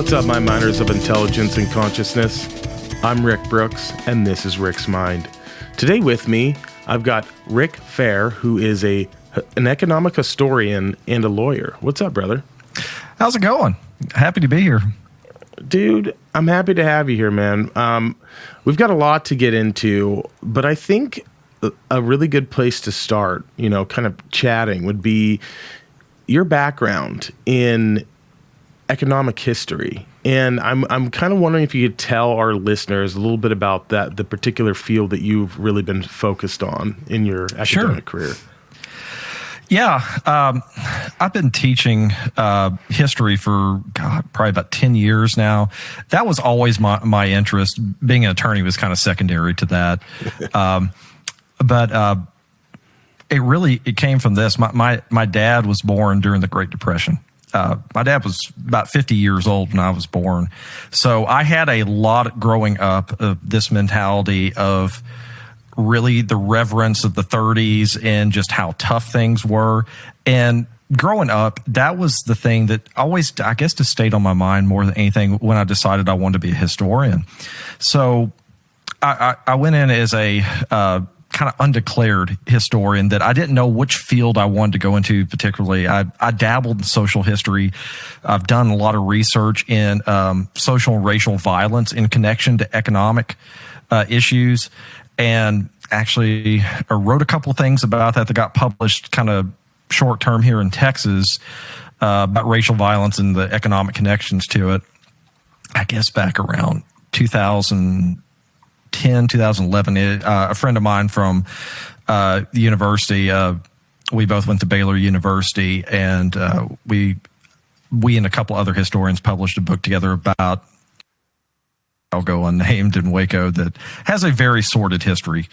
What's up, my miners of intelligence and consciousness? I'm Rick Brooks, and this is Rick's Mind. Today with me, I've got Rick Fair, who is an economic historian and a lawyer. What's up, brother? How's it going? Happy to be here. Dude, I'm happy to have you here, man. We've got a lot to get into, but I think a really good place to start, kind of chatting would be your background in economic history. And I'm kind of wondering if you could tell our listeners a little bit about the particular field that you've really been focused on in your academic career. Yeah, I've been teaching history for, probably about 10 years now. That was always my interest. Being an attorney was kind of secondary to that. But it came from this. My dad was born during the Great Depression. My dad was about 50 years old when I was born. So I had a lot growing up of this mentality of really the reverence of the 30s and just how tough things were. And growing up, that was the thing that always, I guess, just stayed on my mind more than anything when I decided I wanted to be a historian. So I went in as a kind of undeclared historian that I didn't know which field I wanted to go into particularly. I dabbled in social history. I've done a lot of research in social and racial violence in connection to economic issues, and actually I wrote a couple things about that got published kind of short term here in Texas about racial violence and the economic connections to it, I guess back around 2010, 2011, a friend of mine from the university, we both went to Baylor University, and we and a couple other historians published a book together about, I'll go unnamed, in Waco that has a very sordid history,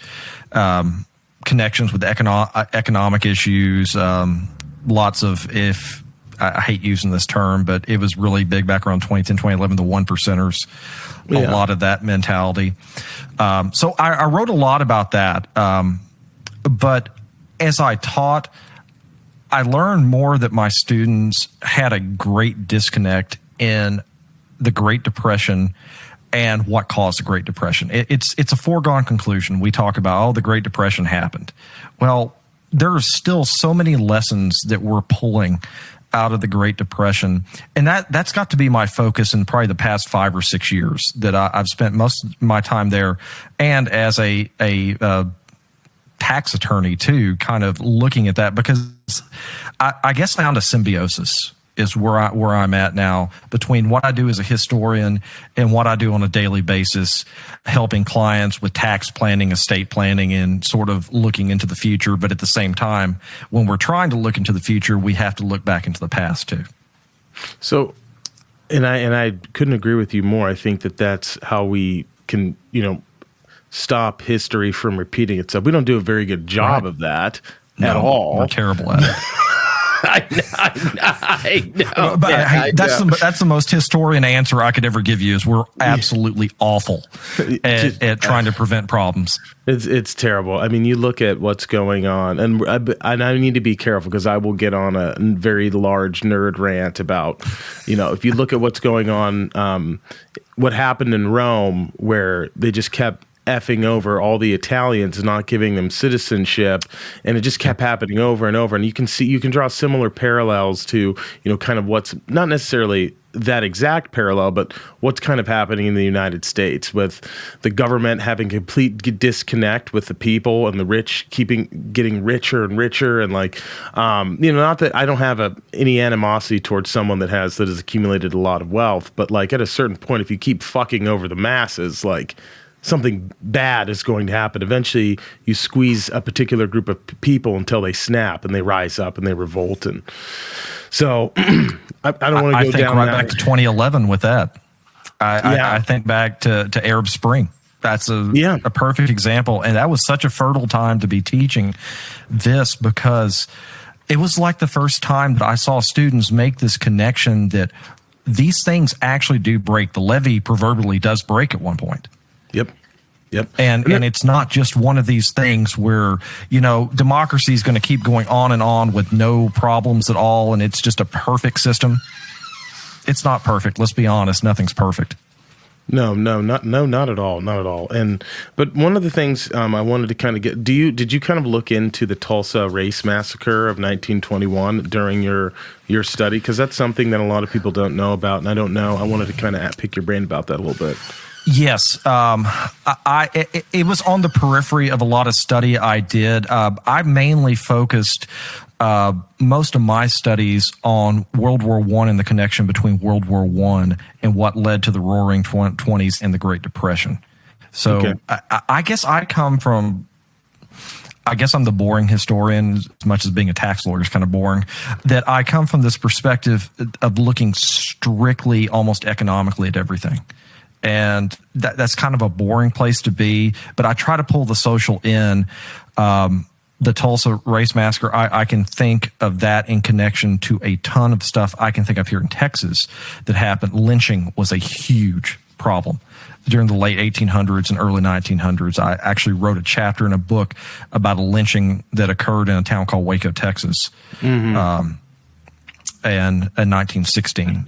connections with economic issues, lots of, I hate using this term, but it was really big back around 2010, 2011, the one percenters. A lot of that mentality. So I wrote a lot about that. But as I taught, I learned more that my students had a great disconnect in the Great Depression and what caused the Great Depression. It's a foregone conclusion. We talk about, the Great Depression happened. Well, there are still so many lessons that we're pulling out of the Great Depression. And that's got to be my focus in probably the past 5 or 6 years that I've spent most of my time there. And as a tax attorney too, kind of looking at that, because I guess I found a symbiosis is where I'm at now between what I do as a historian and what I do on a daily basis, helping clients with tax planning, estate planning, and sort of looking into the future. But at the same time, when we're trying to look into the future, we have to look back into the past too. So, and I couldn't agree with you more. I think that's how we can, stop history from repeating itself. We don't do a very good job of that at all. We're terrible at it. I know. But that's the most historian answer I could ever give you is we're absolutely awful at trying to prevent problems. It's terrible. I mean, you look at what's going on, and I need to be careful because I will get on a very large nerd rant about, if you look at what's going on, what happened in Rome, where they just kept effing over all the Italians and not giving them citizenship, and it just kept happening over and over. And you can draw similar parallels to kind of what's not necessarily that exact parallel, but what's kind of happening in the United States with the government having complete disconnect with the people, and the rich getting richer and richer, and not that I don't have any animosity towards someone that has accumulated a lot of wealth, but at a certain point, if you keep fucking over the masses, something bad is going to happen. Eventually, you squeeze a particular group of people until they snap and they rise up and they revolt. And so I don't want to go down back to 2011 with that. I think back to Arab Spring. That's a perfect example. And that was such a fertile time to be teaching this, because it was like the first time that I saw students make this connection that these things actually do break. The levee proverbially does break at one point. Yep. And it's not just one of these things where, democracy is going to keep going on and on with no problems at all, and it's just a perfect system. It's not perfect. Let's be honest. Nothing's perfect. No, not at all, not at all. But one of the things I wanted to kind of get, did you kind of look into the Tulsa race massacre of 1921 during your study? Because that's something that a lot of people don't know about, and I don't know. I wanted to kind of pick your brain about that a little bit. Yes, it was on the periphery of a lot of study I did. I mainly focused most of my studies on World War I and the connection between World War I and what led to the Roaring '20s and the Great Depression. So okay. I guess I'm the boring historian, as much as being a tax lawyer is kind of boring, that I come from this perspective of looking strictly, almost economically at everything. And that's kind of a boring place to be, but I try to pull the social in. The Tulsa race massacre, I can think of that in connection to a ton of stuff I can think of here in Texas that happened. Lynching was a huge problem during the late 1800s and early 1900s. I actually wrote a chapter in a book about a lynching that occurred in a town called Waco, Texas, and in 1916.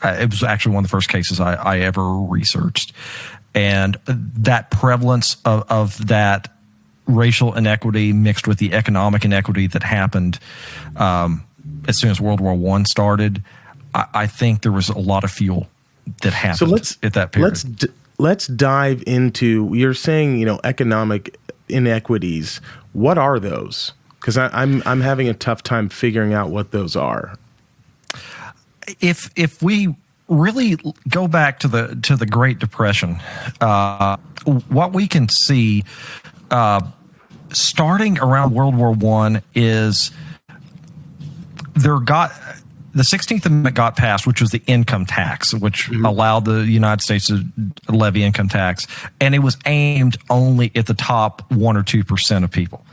It was actually one of the first cases I ever researched. And that prevalence of that racial inequity mixed with the economic inequity that happened as soon as World War I started, I think there was a lot of fuel that happened at that period. Let's dive into, you're saying, economic inequities. What are those? Because I'm having a tough time figuring out what those are. If we really go back to the Great Depression, what we can see starting around World War I is the 16th Amendment got passed, which was the income tax, which allowed the United States to levy income tax, and it was aimed only at the top 1 or 2% of people.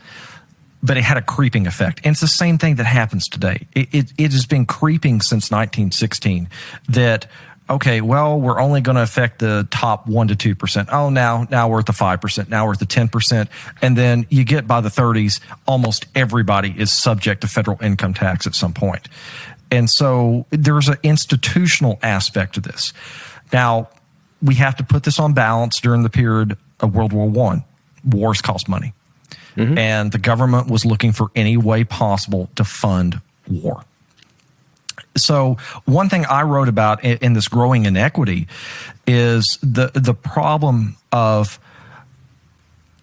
But it had a creeping effect. And it's the same thing that happens today. It has been creeping since 1916 that, okay, well, we're only going to affect the top 1 to 2%. Oh, now we're at the 5%. Now we're at the 10%. And then you get by the 30s, almost everybody is subject to federal income tax at some point. And so there's an institutional aspect to this. Now, we have to put this on balance during the period of World War I. Wars cost money. And the government was looking for any way possible to fund war. So one thing I wrote about in this growing inequity is the problem of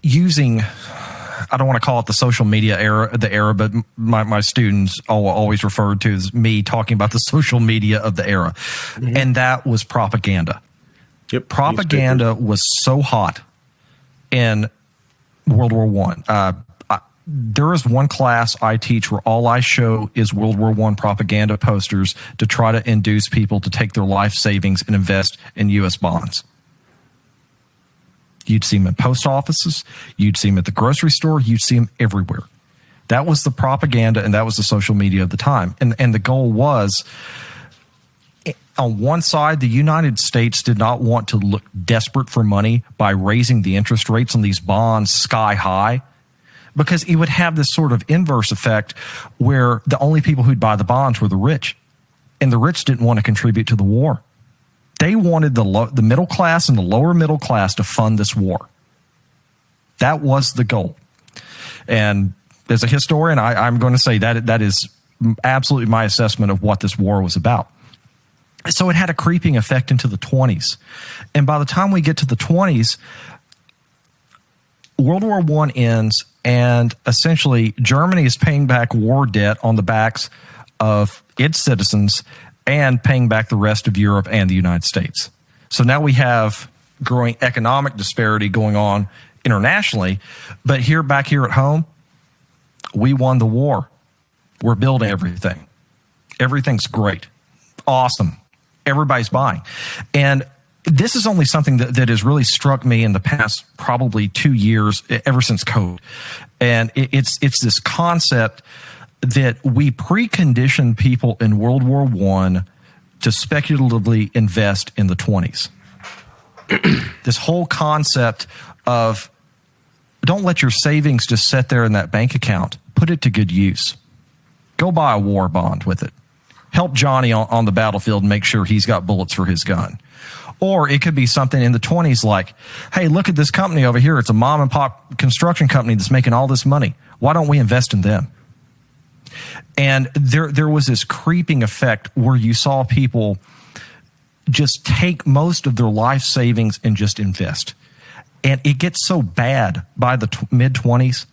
using, I don't want to call it the social media era, but my students always referred to as me talking about the social media of the era. And that was propaganda. Yep. Propaganda was so hot in World War I. There is one class I teach where all I show is World War I propaganda posters to try to induce people to take their life savings and invest in U.S. bonds. You'd see them in post offices. You'd see them at the grocery store. You'd see them everywhere. That was the propaganda, and that was the social media of the time. And the goal was, on one side, the United States did not want to look desperate for money by raising the interest rates on these bonds sky high, because it would have this sort of inverse effect where the only people who'd buy the bonds were the rich, and the rich didn't want to contribute to the war. They wanted the middle class and the lower middle class to fund this war. That was the goal. And as a historian, I'm going to say that is absolutely my assessment of what this war was about. So it had a creeping effect into the 20s. And by the time we get to the 20s, World War I ends, and essentially Germany is paying back war debt on the backs of its citizens and paying back the rest of Europe and the United States. So now we have growing economic disparity going on internationally, but back here at home, we won the war. We're building everything. Everything's great. Awesome. Everybody's buying. And this is only something that has really struck me in the past probably 2 years, ever since COVID. And it's this concept that we preconditioned people in World War I to speculatively invest in the 20s. This whole concept of don't let your savings just sit there in that bank account. Put it to good use. Go buy a war bond with it. help Johnny on the battlefield and make sure he's got bullets for his gun. Or it could be something in the 20s like, hey, look at this company over here. It's a mom and pop construction company that's making all this money. Why don't we invest in them? And there was this creeping effect where you saw people just take most of their life savings and just invest. And it gets so bad by the mid-20s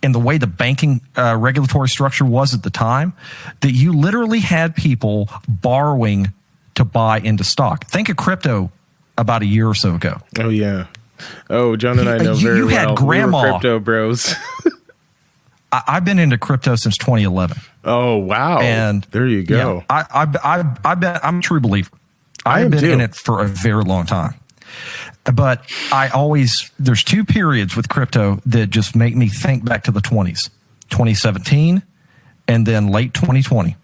and the way the banking regulatory structure was at the time that you literally had people borrowing to buy into stock. Think of crypto about a year or so ago. Oh, yeah. Oh, John and I know very well. You had grandma. We were crypto bros. I've been into crypto since 2011. Oh, wow. And there you go. Yeah, I'm a true believer. I've been in it for a very long time. But there's two periods with crypto that just make me think back to the 20s, 2017 and then late 2020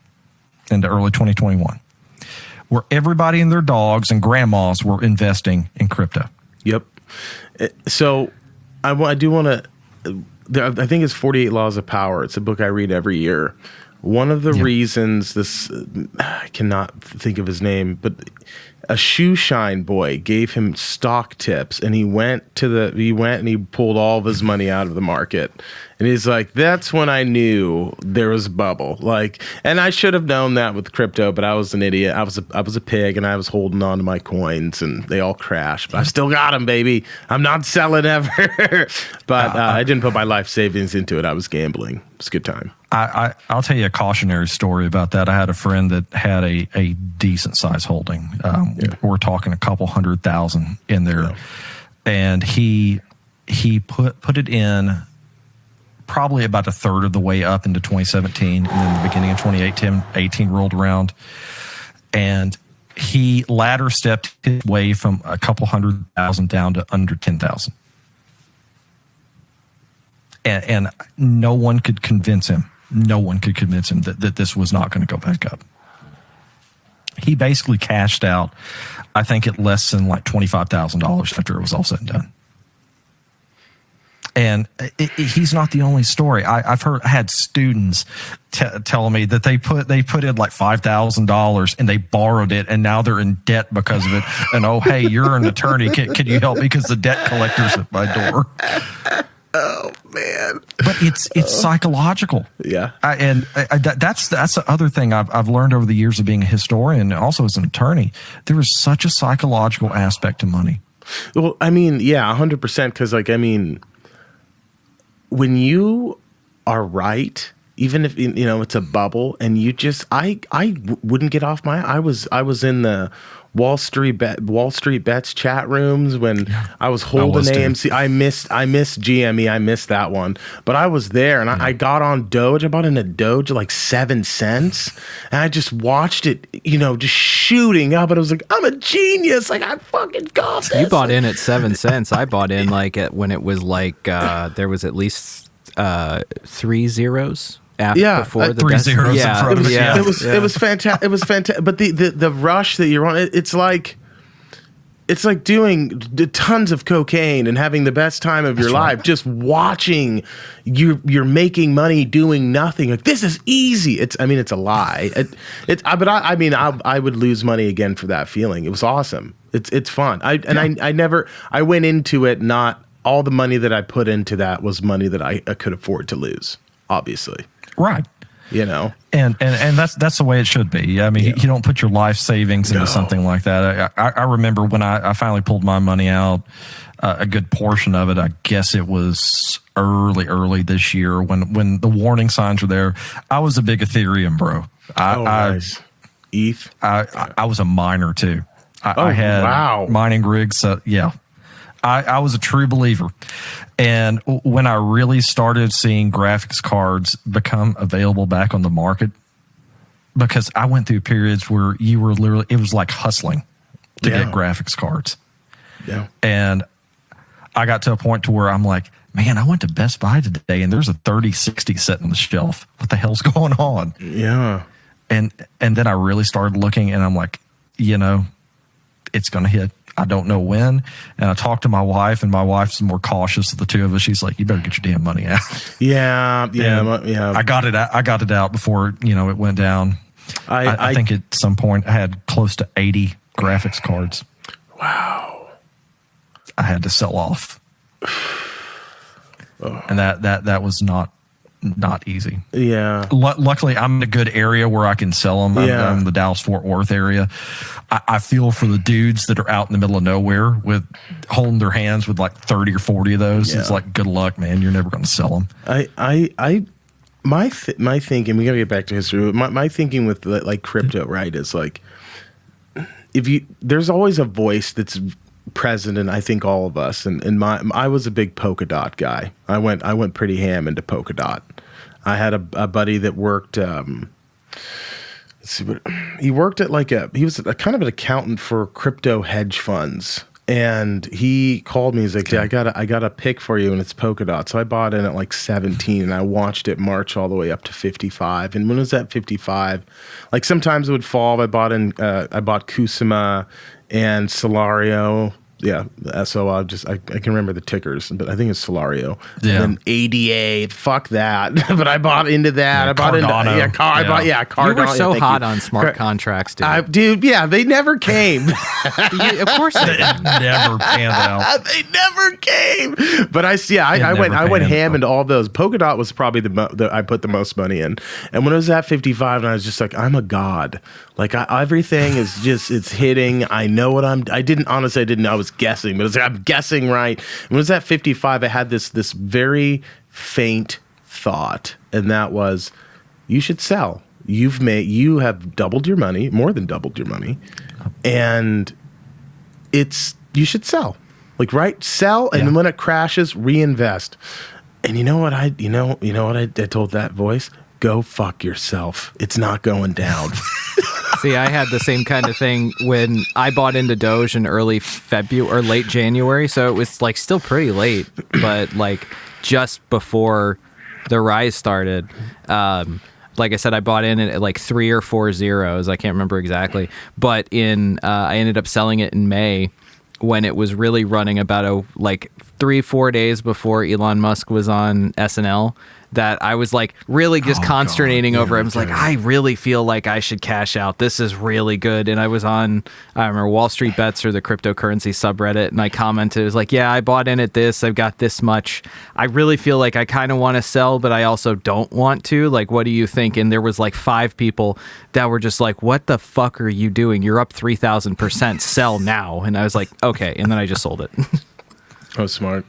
into early 2021, where everybody and their dogs and grandmas were investing in crypto. Yep. So I do want to, I think it's 48 Laws of Power. It's a book I read every year. One of the reasons I cannot think of his name, but a shoe shine boy gave him stock tips, and he went and he pulled all of his money out of the market. And he's like, that's when I knew there was a bubble. Like, and I should have known that with crypto, but I was an idiot. I was a pig, and I was holding on to my coins, and they all crashed. But I still got them, baby. I'm not selling ever. But I didn't put my life savings into it. I was gambling. It was a good time. I'll tell you a cautionary story about that. I had a friend that had a decent size holding. We're talking a couple 100,000 in there, and he put it in probably about a third of the way up into 2017, and then the beginning of 2018 rolled around, and he ladder stepped his way from a couple 100,000 down to under 10,000. And no one could convince him. No one could convince him that this was not going to go back up. He basically cashed out, I think, at less than like $25,000 after it was all said and done. And he's not the only story. I had students telling me that they put in like $5,000 and they borrowed it, and now they're in debt because of it. And oh, hey, you're an attorney. Can you help me? Because the debt collector's at my door. Oh man! But it's psychological. Yeah, that's the other thing I've learned over the years of being a historian and also as an attorney. There is such a psychological aspect to money. Well, I mean, yeah, 100%. Because, like, I mean, when you are right, even if it's a bubble, and you just, I wouldn't get off my. I was in the Wall Street Bets chat rooms when I was holding AMC. I missed GME. I missed that one, but I was there, and I got on Doge. I bought in a Doge at like 7 cents, and I just watched it, just shooting up. And I was like, I'm a genius. Like, I fucking got this. You bought in at 7 cents. I bought in like when it was like there was at least 3 zeros. Before the 3 zeros in front of us. It was fantastic. It was fantastic. But the rush that you're on, it's like doing tons of cocaine and having the best time of your life, just watching you're making money doing nothing. Like, this is easy. It's a lie. I would lose money again for that feeling. It was awesome. It's fun. I went into it, not all the money that I put into that was money that I could afford to lose, obviously. Right. And that's the way it should be. I mean, you don't put your life savings into something like that. I remember when I finally pulled my money out, a good portion of it, I guess it was early this year when the warning signs were there. I was a big Ethereum bro. Nice. ETH? I was a miner too. I had mining rigs. I was a true believer. And when I really started seeing graphics cards become available back on the market, because I went through periods where you were literally, it was like hustling to get graphics cards. Yeah. And I got to a point to where I'm like, man, I went to Best Buy today and there's a 3060 sitting on the shelf. What the hell's going on? Yeah. And then I really started looking, and I'm like, it's going to hit. I don't know when. And I talked to my wife, and my wife's more cautious of the two of us. She's like, you better get your damn money out. Yeah. I got it out before, it went down. I think at some point I had close to 80 graphics cards. Wow. I had to sell off. And that was not easy. Yeah. Luckily, I'm in a good area where I can sell them. I'm in the Dallas-Fort Worth area. I feel for the dudes that are out in the middle of nowhere with holding their hands with like 30 or 40 of those. Yeah. It's like, good luck, man. You're never going to sell them. My thinking, we got to get back to history. My thinking with like crypto, right, is like, there's always a voice that's present in, I think, all of us. And I was a big polka dot guy. I went pretty ham into polka dot. I had a buddy that worked, let's see what, he worked at he was a kind of an accountant for crypto hedge funds. And he called me. He's like, "Yeah, I got a pick for you, and it's polka dot." So I bought in at like 17, and I watched it march all the way up to 55. And when it was at 55, like sometimes it would fall. I bought Kusama and Solario. Yeah, so I can remember the tickers, but I think it's Solario. Yeah. And then ADA, fuck that. But I bought into that. Yeah, I bought Cardano. into Cardano. You were so Yeah, hot on smart contracts, dude. dude. Yeah, they never came. Of course they did. It never panned out. They never came. But I went ham into all those. Polka dot was probably I put the most money in. And when it was at 55, and I was just like, I'm a god. Like everything is just, it's hitting. I know what I didn't know. I was guessing, but I'm guessing right. And when it was at 55, I had this very faint thought, and that was, you should sell. You have doubled your money, more than doubled your money, and you should sell. Like, right? Sell, and then when it crashes, reinvest. And you know what I told that voice? Go fuck yourself. It's not going down. See, I had the same kind of thing when I bought into Doge in early February or late January. So it was like still pretty late, but like just before the rise started. Like I said, I bought in at like 3 or 4 zeros. I can't remember exactly, but I ended up selling it in May when it was really running about 3-4 days before Elon Musk was on SNL. That I was like really just consternating over. I was like, I really feel like I should cash out. This is really good. And I was on, I remember Wall Street Bets or the cryptocurrency subreddit, and I commented, it was like, yeah, I bought in at this. I've got this much. I really feel like I kind of want to sell, but I also don't want to. Like, what do you think? And there was like 5 people that were just like, what the fuck are you doing? You're up 3,000%. Sell now. And I was like, okay. And then I just sold it. Oh, smart.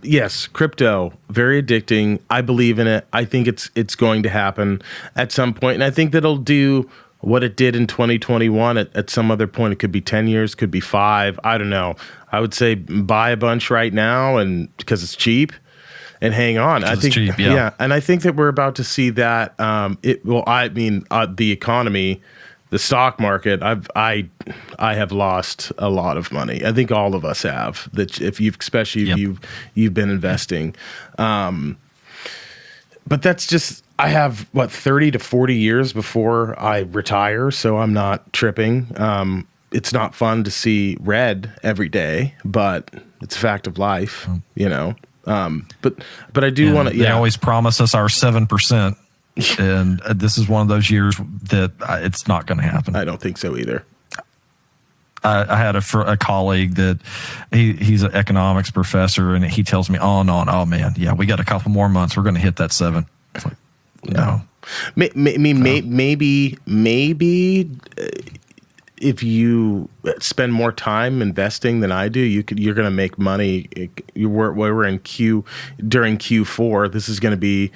Yes, crypto, very addicting. I believe in it. I think it's going to happen at some point, and I think that it'll do what it did in 2021 at some other point. It could be 10 years, could be 5. I don't know. I would say buy a bunch right now, and because it's cheap, and hang on. I think, cheap, yeah. And I think that we're about to see that. The economy. The stock market, I have lost a lot of money. I think all of us have. That if you've been investing, but that's just, I have 30 to 40 years before I retire, so I'm not tripping. It's not fun to see red every day, but it's a fact of life, you know. But I do want to. They always promise us our 7%. And this is one of those years that it's not going to happen. I don't think so either. I had a colleague that he's an economics professor, and he tells me on, oh man, yeah, we got a couple more months. We're going to hit that 7. It's like, no. Maybe if you spend more time investing than I do, you're going to make money. We're in during Q4. This is going to be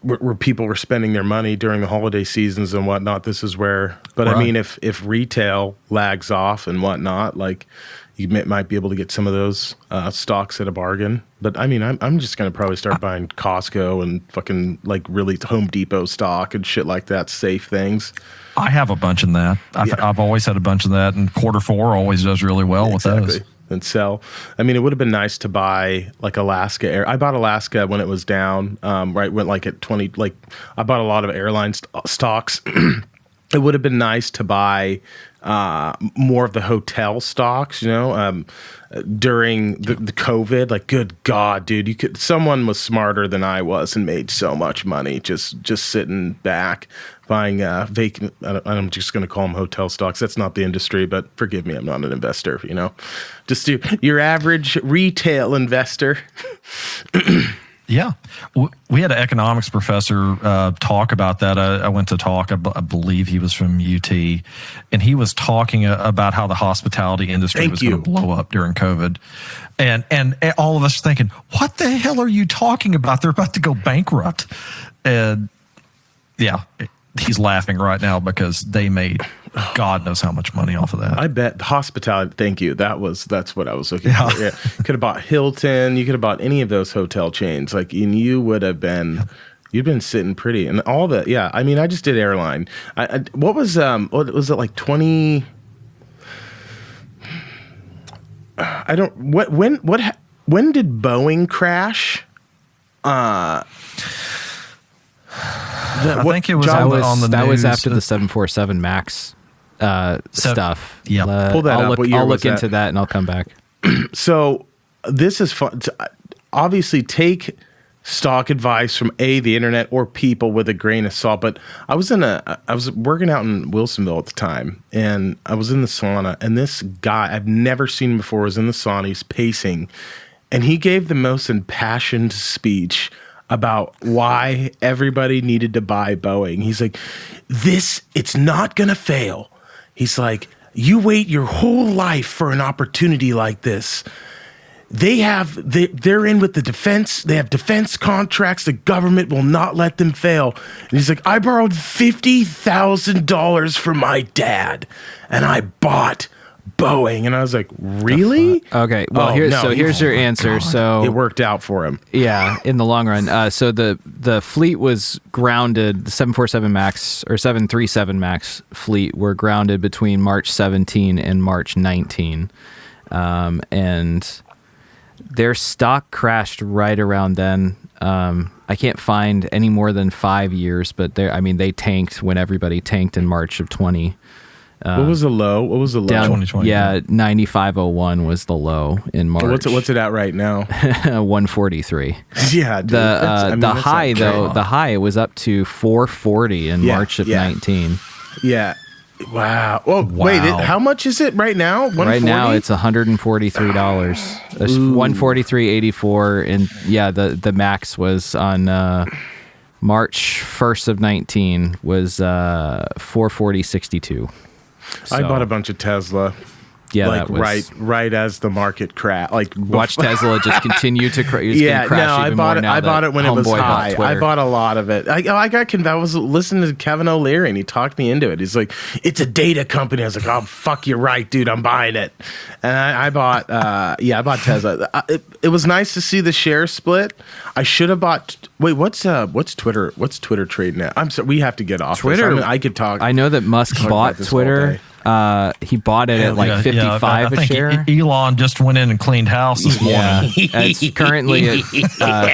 where people were spending their money during the holiday seasons and whatnot. This is where, but right. I mean, if retail lags off and whatnot, like you might be able to get some of those stocks at a bargain. But I mean, I'm just going to probably start buying Costco and fucking like really Home Depot stock and shit like that, safe things. I have a bunch in that. I've always had a bunch of that, and Q4 always does really well with those. And sell. I mean, it would have been nice to buy like Alaska Air. I bought Alaska when it was down, right? Went like at 20, like I bought a lot of airline stocks. It would have been nice to buy more of the hotel stocks, during the COVID. Like, good God, dude, someone was smarter than I was and made so much money just sitting back buying vacant. I'm just going to call them hotel stocks. That's not the industry, but forgive me, I'm not an investor. Just your average retail investor. Yeah. We had an economics professor talk about that. I went to talk, I believe he was from UT, and he was talking about how the hospitality industry was going to blow up during COVID. And all of us thinking, what the hell are you talking about? They're about to go bankrupt. And yeah, he's laughing right now because they made God knows how much money off of that. I bet hospitality. Thank you. That's what I was looking for. Yeah, could have bought Hilton. You could have bought any of those hotel chains. Like, and you would have been. You've been sitting pretty, and all that. Yeah, I mean, I just did airline. What was it like 20? I don't. When did Boeing crash? I think it was on the news. That was after the 747 MAX stuff. Yeah, pull that up. I'll look into that and I'll come back. So this is fun. Obviously, take stock advice from the internet or people with a grain of salt. But I was working out in Wilsonville at the time, and I was in the sauna, and this guy I've never seen him before was in the sauna. He's pacing, and he gave the most impassioned speech about why everybody needed to buy Boeing. He's like, it's not going to fail. He's like, you wait your whole life for an opportunity like this. They're in with the defense. They have defense contracts. The government will not let them fail. And he's like, I borrowed $50,000 from my dad, and I bought Boeing. And I was like, really? Okay. Well, here's your answer. God. So it worked out for him. Yeah, in the long run. So the fleet was grounded. The 747 MAX or 737 MAX fleet were grounded between March 17 and March 19, and their stock crashed right around then. I can't find any more than 5 years, but they tanked when everybody tanked in March of 20. What was the low? 2020. Yeah, 95.01 was the low in March. What's it at right now? 143. Yeah, dude, the high though, the high was up to 440 in March of 19. Yeah. Wow. Oh, wait, how much is it right now? Right now it's $143. $143.84, and the max was on March 1st of 19 was 440.62. I bought a bunch of Tesla. Yeah, like right as the market crashed. Like watch Tesla just continue to crash. I bought it when it was high. I bought a lot of it. I was listening to Kevin O'Leary and he talked me into it. He's like, it's a data company. I was like, oh fuck, you're right, dude. I'm buying it. And I bought Tesla. It was nice to see the share split. I should have bought. Wait, what's Twitter? What's Twitter trading at? I'm sorry, we have to get off Twitter. This. I could talk. I know that Musk bought Twitter. He bought it at like 55 a share. Elon just went in and cleaned house this morning. Yeah, it's currently at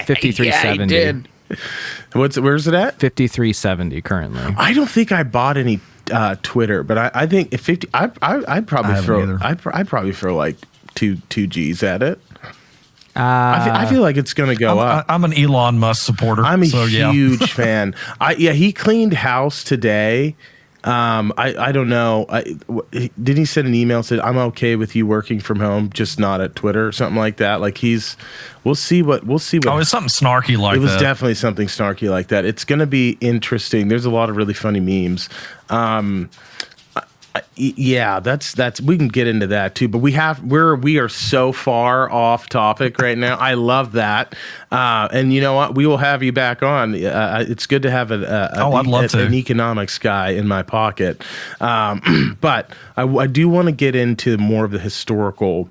53.70. Yeah, where's it at? 53.70 currently. I don't think I bought any Twitter, but I think if 50, I'd probably throw like two G's at it. I feel like it's going to go up. I'm an Elon Musk supporter. I'm a huge fan. He cleaned house today. I don't know. Did he send an email and said, I'm okay with you working from home, just not at Twitter or something like that? Like we'll see what. Oh, it's something snarky like that. It was definitely something snarky like that. It's going to be interesting. There's a lot of really funny memes. Yeah, that's we can get into that too, but we are so far off topic right now. I love that, and you know what? We will have you back on. It's good to have an economics guy in my pocket, but I do want to get into more of the historical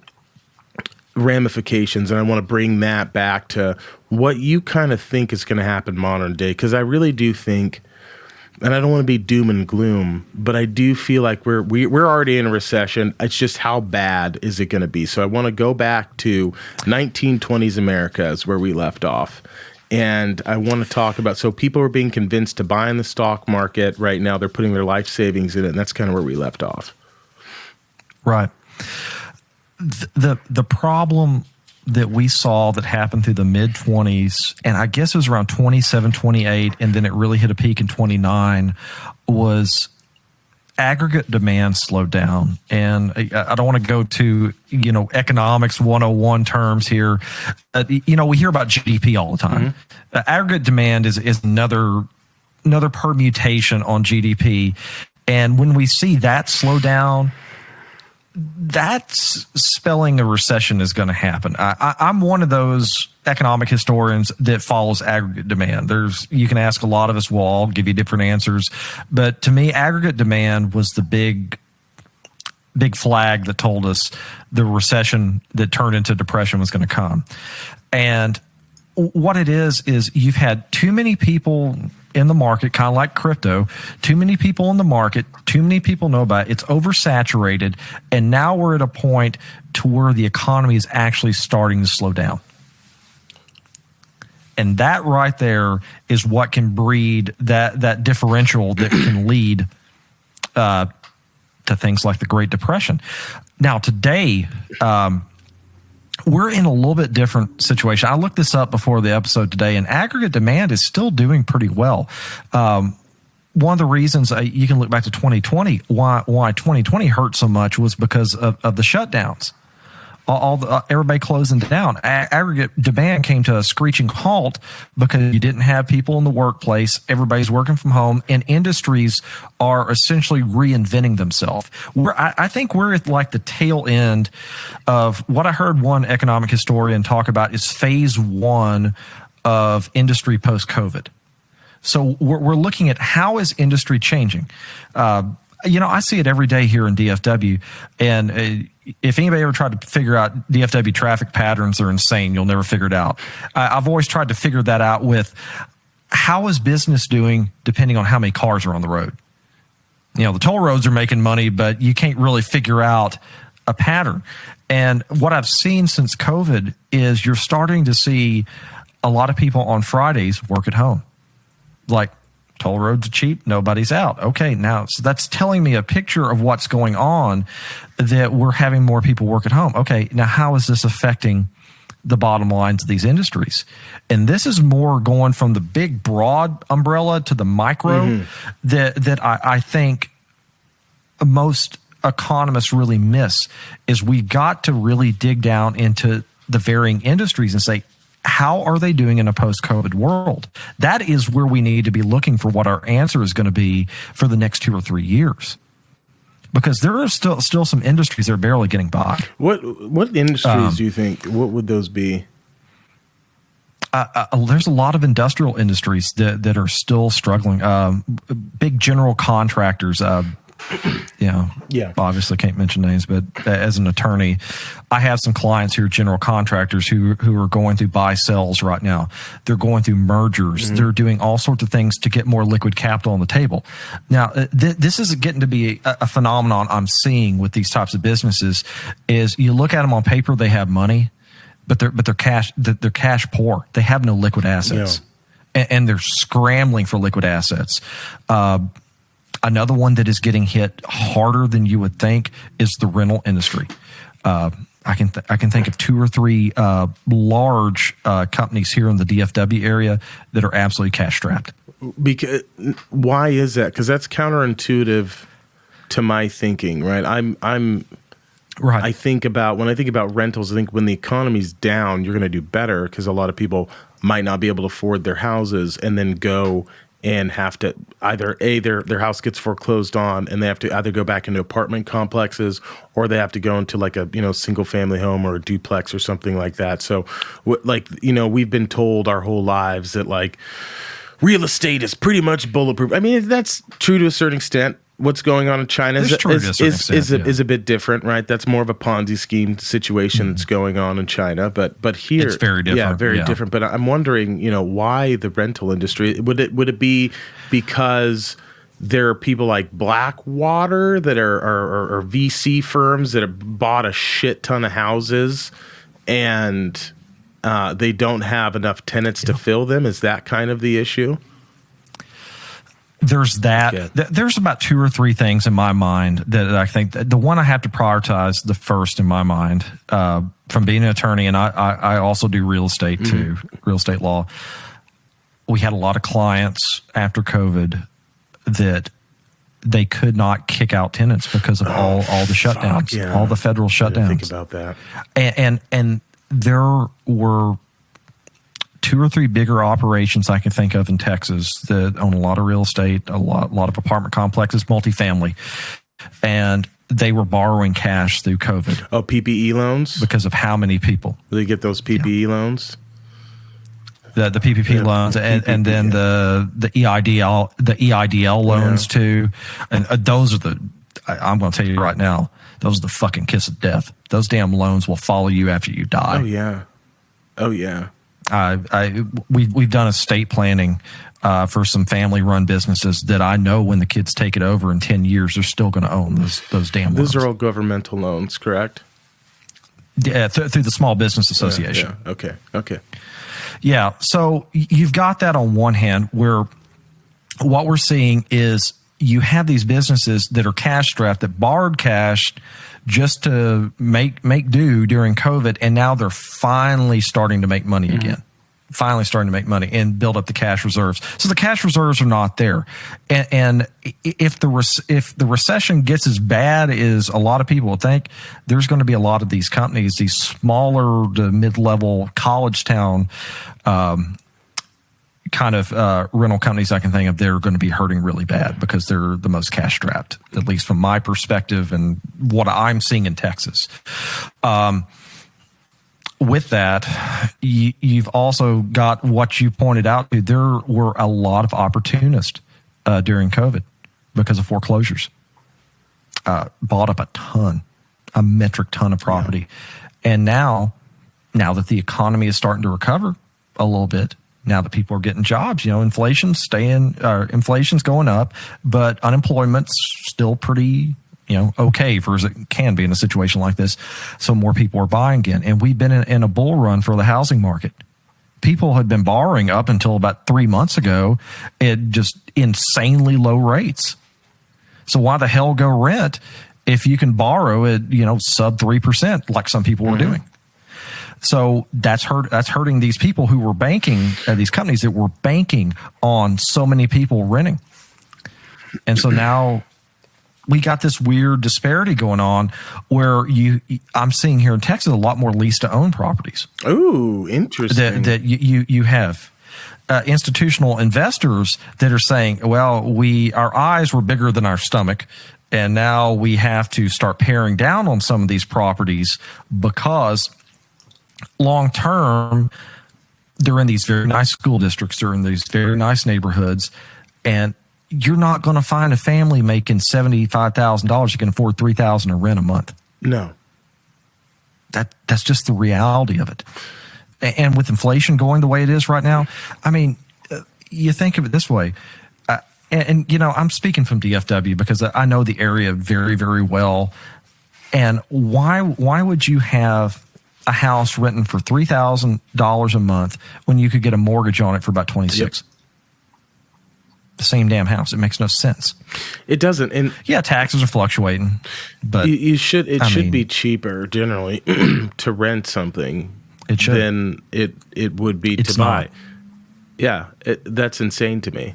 ramifications, and I want to bring that back to what you kind of think is going to happen modern day, because I really do think. And I don't want to be doom and gloom, but I do feel like we're already in a recession. It's just how bad is it going to be? So I want to go back to 1920s America is where we left off. And I want to talk about, so people are being convinced to buy in the stock market right now. They're putting their life savings in it, and that's kind of where we left off. Right. The problem that we saw that happened through the mid 20s, and I guess it was around 27, 28, and then it really hit a peak in 29, was aggregate demand slowed down. And I don't want to go to, economics 101 terms here. We hear about GDP all the time. Aggregate demand is another permutation on GDP. And when we see that slow down, that's spelling a recession is going to happen. I'm one of those economic historians that follows aggregate demand. You can ask a lot of us, we'll all give you different answers. But to me, aggregate demand was the big flag that told us the recession that turned into depression was going to come. And what it is you've had too many people in the market, kind of like crypto, too many people in the market, too many people know about it. It's oversaturated. And now we're at a point to where the economy is actually starting to slow down. And that right there is what can breed that differential that can lead to things like the Great Depression. Now, today, we're in a little bit different situation. I looked this up before the episode today, and aggregate demand is still doing pretty well. One of the reasons you can look back to 2020, why 2020 hurt so much was because of the shutdowns. Everybody closing down. Aggregate demand came to a screeching halt because you didn't have people in the workplace. Everybody's working from home, and industries are essentially reinventing themselves. I think we're at like the tail end of what I heard one economic historian talk about is phase one of industry post-COVID. So we're looking at how is industry changing. I see it every day here in DFW, and if anybody ever tried to figure out DFW traffic patterns, they're insane. You'll never figure it out. I've always tried to figure that out with how is business doing depending on how many cars are on the road. The toll roads are making money, but you can't really figure out a pattern. And what I've seen since COVID is you're starting to see a lot of people on Fridays work at home. Like, toll roads are cheap, nobody's out. Okay, now, so that's telling me a picture of what's going on, that we're having more people work at home. Okay, now how is this affecting the bottom lines of these industries? And this is more going from the big, broad umbrella to the micro that I think most economists really miss, is we got to really dig down into the varying industries and say, how are they doing in a post-COVID world? That is where we need to be looking for what our answer is going to be for the next 2 or 3 years. Because there are still some industries that are barely getting by. What industries do you think? What would those be? There's a lot of industrial industries that are still struggling. Big general contractors. Obviously can't mention names, but as an attorney, I have some clients who are general contractors who are going through buy sells right now. They're going through mergers. They're doing all sorts of things to get more liquid capital on the table. Now, this is getting to be a phenomenon I'm seeing with these types of businesses. Is you look at them on paper, they have money, but they're cash poor. They have no liquid assets, and they're scrambling for liquid assets. Another one that is getting hit harder than you would think is the rental industry. I can think of 2 or 3 large companies here in the DFW area that are absolutely cash strapped. Because why is that? Because that's counterintuitive to my thinking, right? I'm right. I think about rentals. I think when the economy's down, you're going to do better because a lot of people might not be able to afford their houses, and then go and have to either their house gets foreclosed on, and they have to either go back into apartment complexes, or they have to go into like a single family home or a duplex or something like that. So we've been told our whole lives that like real estate is pretty much bulletproof. I mean, that's true to a certain extent. What's going on in China is a bit different, right? That's more of a Ponzi scheme situation that's going on in China, but here it's very different. Yeah, very different. But I'm wondering, why the rental industry? Would it be because there are people like Blackwater that are VC firms that have bought a shit ton of houses, and they don't have enough tenants to fill them? Is that kind of the issue? there's that. Yeah. There's about 2 or 3 things in my mind that I think the one I have to prioritize the first in my mind, from being an attorney, and I also do real estate too, real estate law. We had a lot of clients after COVID that they could not kick out tenants because of all the shutdowns, all the federal shutdowns. Think about that. And there were 2 or 3 bigger operations I can think of in Texas that own a lot of real estate, a lot of apartment complexes, multifamily, and they were borrowing cash through COVID. Oh, PPE loans? Because of how many people. They get those PPE loans? The PPP loans, and then the EIDL loans too, and those are I'm going to tell you right now, those are the fucking kiss of death. Those damn loans will follow you after you die. Oh yeah. We've done estate planning for some family-run businesses that I know when the kids take it over in 10 years, they're still going to own those damn loans. Those are all governmental loans, correct? Yeah, through the Small Business Association. Yeah. Okay. Yeah, so you've got that on one hand, where what we're seeing is you have these businesses that are cash strapped, that borrowed cash just to make do during COVID, and now they're finally starting to make money again. Finally starting to make money and build up the cash reserves. So the cash reserves are not there. And if the recession gets as bad as a lot of people think, there's going to be a lot of these companies, these smaller to mid-level college town kind of rental companies I can think of, they're going to be hurting really bad because they're the most cash strapped, at least from my perspective and what I'm seeing in Texas. With that, you've also got what you pointed out. There were a lot of opportunists during COVID because of foreclosures. Bought up a metric ton of property. Yeah. And now that the economy is starting to recover a little bit, now that people are getting jobs, inflation's going up, but unemployment's still pretty okay for as it can be in a situation like this. So more people are buying again. And we've been in a bull run for the housing market. People had been borrowing up until about 3 months ago at just insanely low rates. So why the hell go rent if you can borrow at, sub 3% like some people were doing? So that's hurting these people who were banking, these companies that were banking on so many people renting. And so now we got this weird disparity going on where I'm seeing here in Texas a lot more lease to own properties. Ooh, interesting. That you have institutional investors that are saying, well, our eyes were bigger than our stomach, and now we have to start paring down on some of these properties because long term they're in these very nice school districts, they're in these very nice neighborhoods, and you're not going to find a family making $75,000 you can afford $3,000 to rent a month. No, that's just the reality of it. And with inflation going the way it is right now, I mean, you think of it this way. And I'm speaking from DFW because I know the area very, very well. And why would you have a house renting for $3,000 a month when you could get a mortgage on it for about $26,000? Yep. The same damn house. It makes no sense. It doesn't. And yeah, taxes are fluctuating, but it should be cheaper generally to rent something than it would be to buy. Yeah, that's insane to me.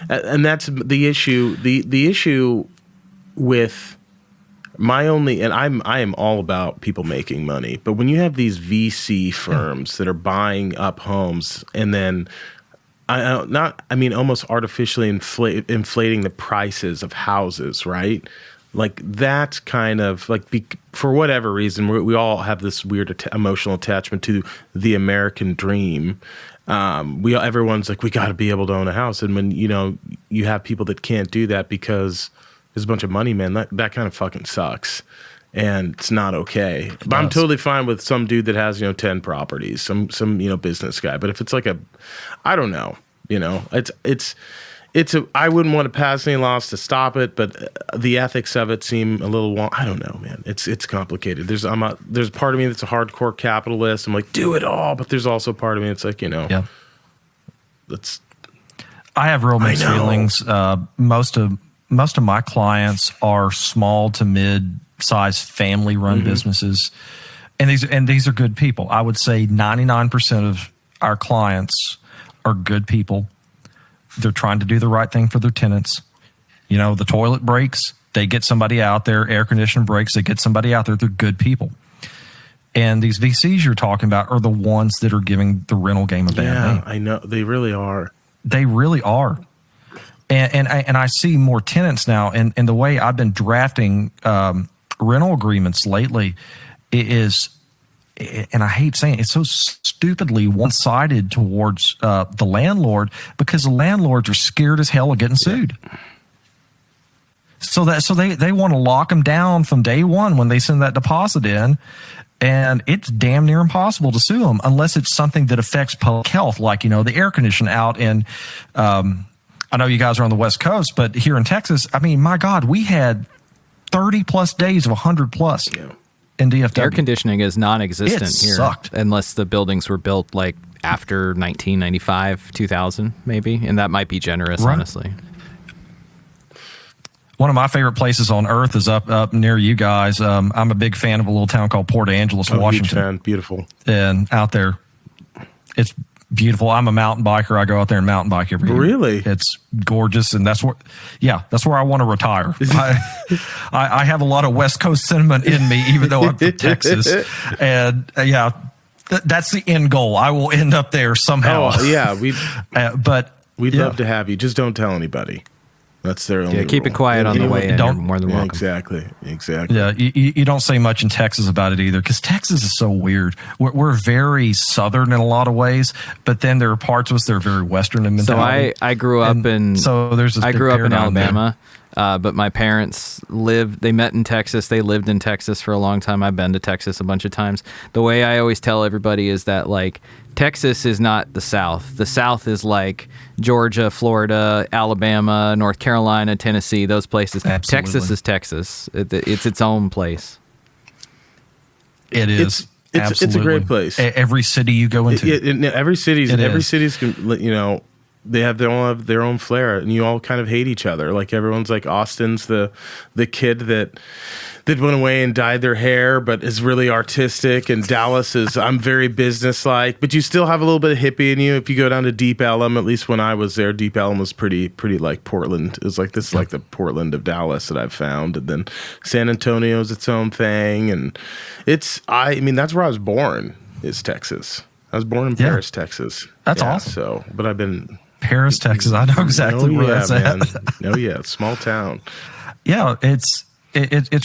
And that's the issue. The issue with I am all about people making money, but when you have these VC firms that are buying up homes and then almost artificially inflating the prices of houses, right? Like that kind of for whatever reason, we all have this weird emotional attachment to the American dream. Everyone's like, we got to be able to own a house. And when, you have people that can't do that because there's a bunch of money, man, that kind of fucking sucks. And it's not okay. But I'm totally fine with some dude that has, 10 properties, some business guy. But if it's like I don't know, I wouldn't want to pass any laws to stop it, but the ethics of it seem a little, I don't know, man. It's complicated. There's part of me that's a hardcore capitalist. I'm like, do it all. But there's also part of me that's like, I have real mixed feelings. Most of my clients are small to mid-sized family-run businesses, and these are good people. I would say 99% of our clients are good people. They're trying to do the right thing for their tenants. You know, the toilet breaks, they get somebody out there. Air conditioner breaks, they get somebody out there. They're good people. And these VCs you're talking about are the ones that are giving the rental game a bad name. I know. They really are. They really are. And I see more tenants now. And the way I've been drafting rental agreements lately is, and I hate saying it, it's so stupidly one-sided towards the landlord, because the landlords are scared as hell of getting sued. So they want to lock them down from day one when they send that deposit in. And it's damn near impossible to sue them unless it's something that affects public health, like, you know, the air condition out in, I know you guys are on the West Coast, but here in Texas, I mean, my God, we had 30 plus days of 100 plus in DFW. Air conditioning is non-existent here, sucked. unless the buildings were built like after 1995, 2000, maybe, and that might be generous, honestly. One of my favorite places on earth is up near you guys. I'm a big fan of a little town called Port Angeles, Washington. Huge fan. Beautiful. And out there, it's beautiful. I'm a mountain biker. I go out there and mountain bike every year. Really? It's gorgeous, and that's where I want to retire. I have a lot of West Coast sentiment in me, even though I'm from Texas. And that's the end goal. I will end up there somehow. Oh, yeah. We'd Yeah. love to have you. Just don't tell anybody. That's their only keep rule. it quiet on the way in. You're more than welcome. Exactly. Yeah, you don't say much in Texas about it either, because Texas is so weird. We're very southern in a lot of ways, but then there are parts of us that are very western in mentality. So I grew up in Alabama, but my parents they met in Texas. They lived in Texas for a long time. I've been to Texas a bunch of times. The way I always tell everybody is that, like, Texas is not the South. The South is like Georgia, Florida, Alabama, North Carolina, Tennessee, those places. Absolutely. Texas is Texas. It's its own place. It is. It's a great place. Every city you go into. Every city's, you know, they have their own flair, and you all kind of hate each other. Like, everyone's like, Austin's the kid that went away and dyed their hair, but is really artistic. And Dallas is, I'm very businesslike, but you still have a little bit of hippie in you. If you go down to Deep Ellum, at least when I was there, Deep Ellum was pretty like Portland. It was like this, like the Portland of Dallas that I've found. And then San Antonio's its own thing, and I mean, that's where I was born. Is Texas. I was born in Paris, Texas. That's awesome. So, but I've been Paris, Texas. I know exactly where that's at. Oh yeah, small town. Yeah, it's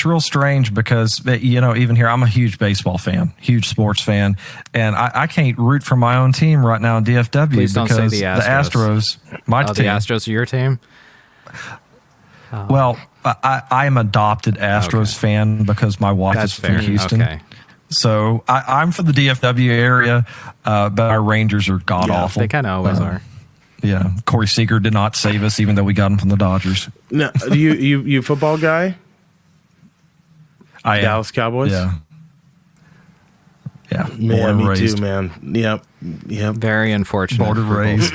real strange because, you know, even here, I'm a huge baseball fan, huge sports fan, and I can't root for my own team right now in DFW. Please don't because say the Astros. My team. The Astros are your team? Well, I'm adopted Astros fan because my wife is from Houston. Okay. So I'm from the DFW area, but our Rangers are god-awful. They kind of always are. Yeah, Corey Seager did not save us, even though we got him from the Dodgers. No, you a football guy? I am. Dallas Cowboys. Yeah. Man, me too, man. Yep. Very unfortunate. Border raised.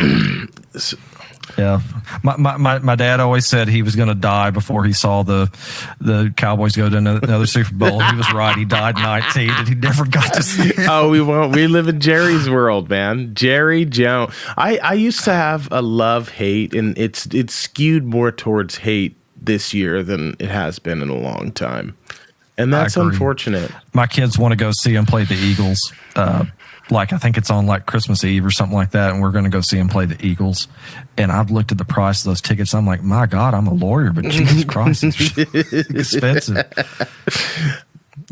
Yeah, my dad always said he was going to die before he saw the Cowboys go to another Super Bowl. He was right. He died 19, and he never got to see it. Oh, we won't. We live in Jerry's world, man. Jerry Jones. I used to have a love-hate, and it's skewed more towards hate this year than it has been in a long time, and that's unfortunate. My kids want to go see him play the Eagles. Like, I think it's on like Christmas Eve or something like that, and we're going to go see him play the Eagles. And I've looked at the price of those tickets. I'm like, my God, I'm a lawyer, but Jesus Christ, it's expensive.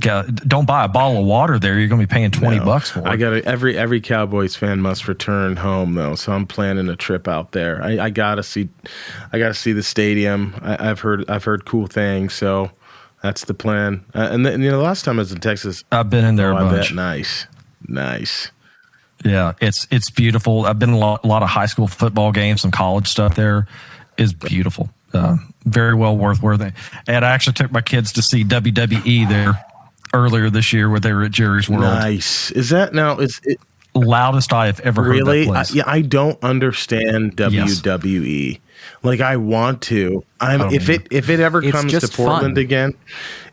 Yeah, don't buy a bottle of water there. You're going to be paying $20 for it. I got every Cowboys fan must return home though, so I'm planning a trip out there. I gotta see the stadium. I've heard cool things, so that's the plan. And then, you know, last time I was in Texas, I've been in there a bunch. Nice. Yeah, it's beautiful. I've been in a lot of high school football games, some college stuff there. Is beautiful. Very well worth it. And I actually took my kids to see WWE there earlier this year where they were at Jerry's World. Nice. Is that now? loudest I have ever heard Really? that place. Yeah, I don't understand WWE. Like, I want to. If it ever It's comes to just Portland fun. again,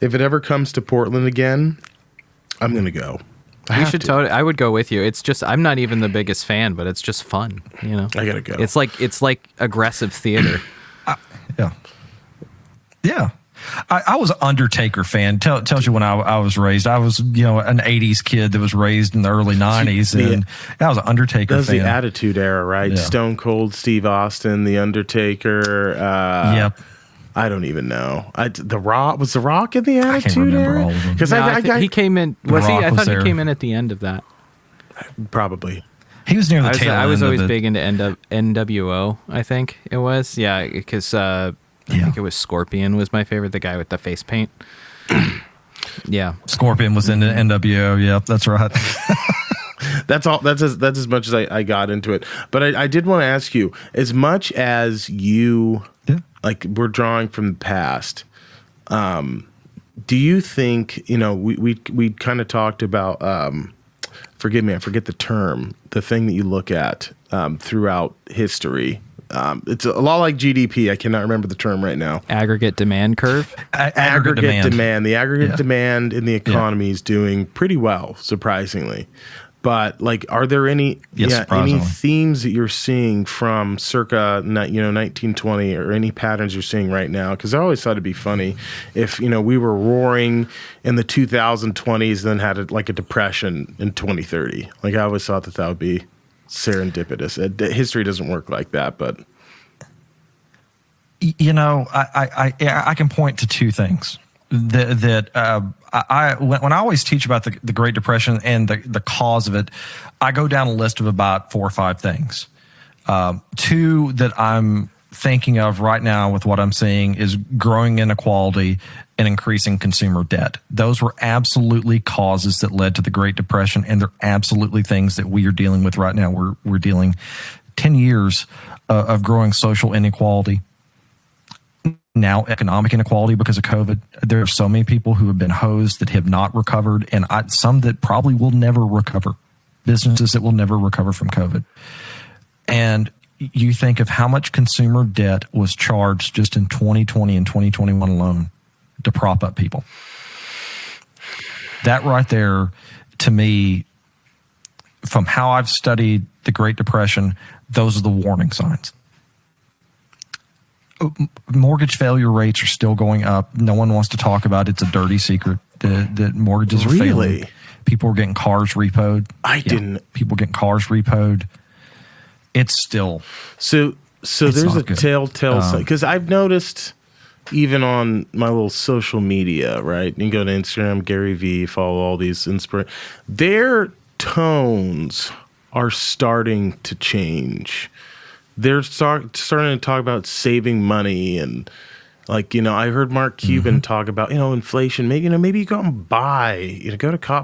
if it ever comes to Portland again, I'm gonna go. You should totally. I would go with you. It's just I'm not even the biggest fan, but it's just fun. You know, I gotta go. It's like aggressive theater. Yeah. Yeah. I was an Undertaker fan. Tells you when I was raised. I was, an 80s kid that was raised in the early 90s. And I was an Undertaker That was fan. the Attitude Era, right? Yeah. Stone Cold Steve Austin, The Undertaker. Yep. I don't even know. The Rock was The Rock in the Attitude can't remember Era? all of them. Because No, I think he came in. Was he? Rock I was thought he there. came in at the end of that. probably. He was near the tail end. I was always of big into NWO. I think it was. Yeah, because I think it was Scorpion was my favorite. The guy with the face paint. Yeah. Scorpion was in the NWO. Yep, that's right. That's all. That's as much as I got into it. But I did want to ask you, as much as you like, we're drawing from the past. Do you think we kind of talked about? Forgive me, I forget the term. The thing that you look at throughout history. It's a lot like GDP. I cannot remember the term right now. Aggregate demand curve. Aggregate demand. The aggregate demand in the economy is doing pretty well, surprisingly. But like, are there any themes that you're seeing from circa 1920, or any patterns you're seeing right now? Because I always thought it'd be funny if we were roaring in the 2020s, then had a depression in 2030. Like, I always thought that would be serendipitous. History doesn't work like that, but I can point to two things that when I always teach about the Great Depression and the cause of it, I go down a list of about 4 or 5 things. Two that I'm thinking of right now with what I'm seeing is growing inequality and increasing consumer debt. Those were absolutely causes that led to the Great Depression, and they're absolutely things that we are dealing with right now. We're dealing 10 years of growing social inequality. Now economic inequality because of COVID. There are so many people who have been hosed that have not recovered, and some that probably will never recover. Businesses that will never recover from COVID. And you think of how much consumer debt was charged just in 2020 and 2021 alone to prop up people. That right there, to me, from how I've studied the Great Depression, those are the warning signs. Mortgage failure rates are still going up. No one wants to talk about it. It's a dirty secret that mortgages are failing. People are getting cars repoed. People getting cars repoed. It's still so there's a telltale sign, because I've noticed even on my little social media, right? You go to Instagram, Gary V, follow all these their tones are starting to change. They're starting to talk about saving money, and I heard Mark Cuban talk about inflation. Maybe you go and buy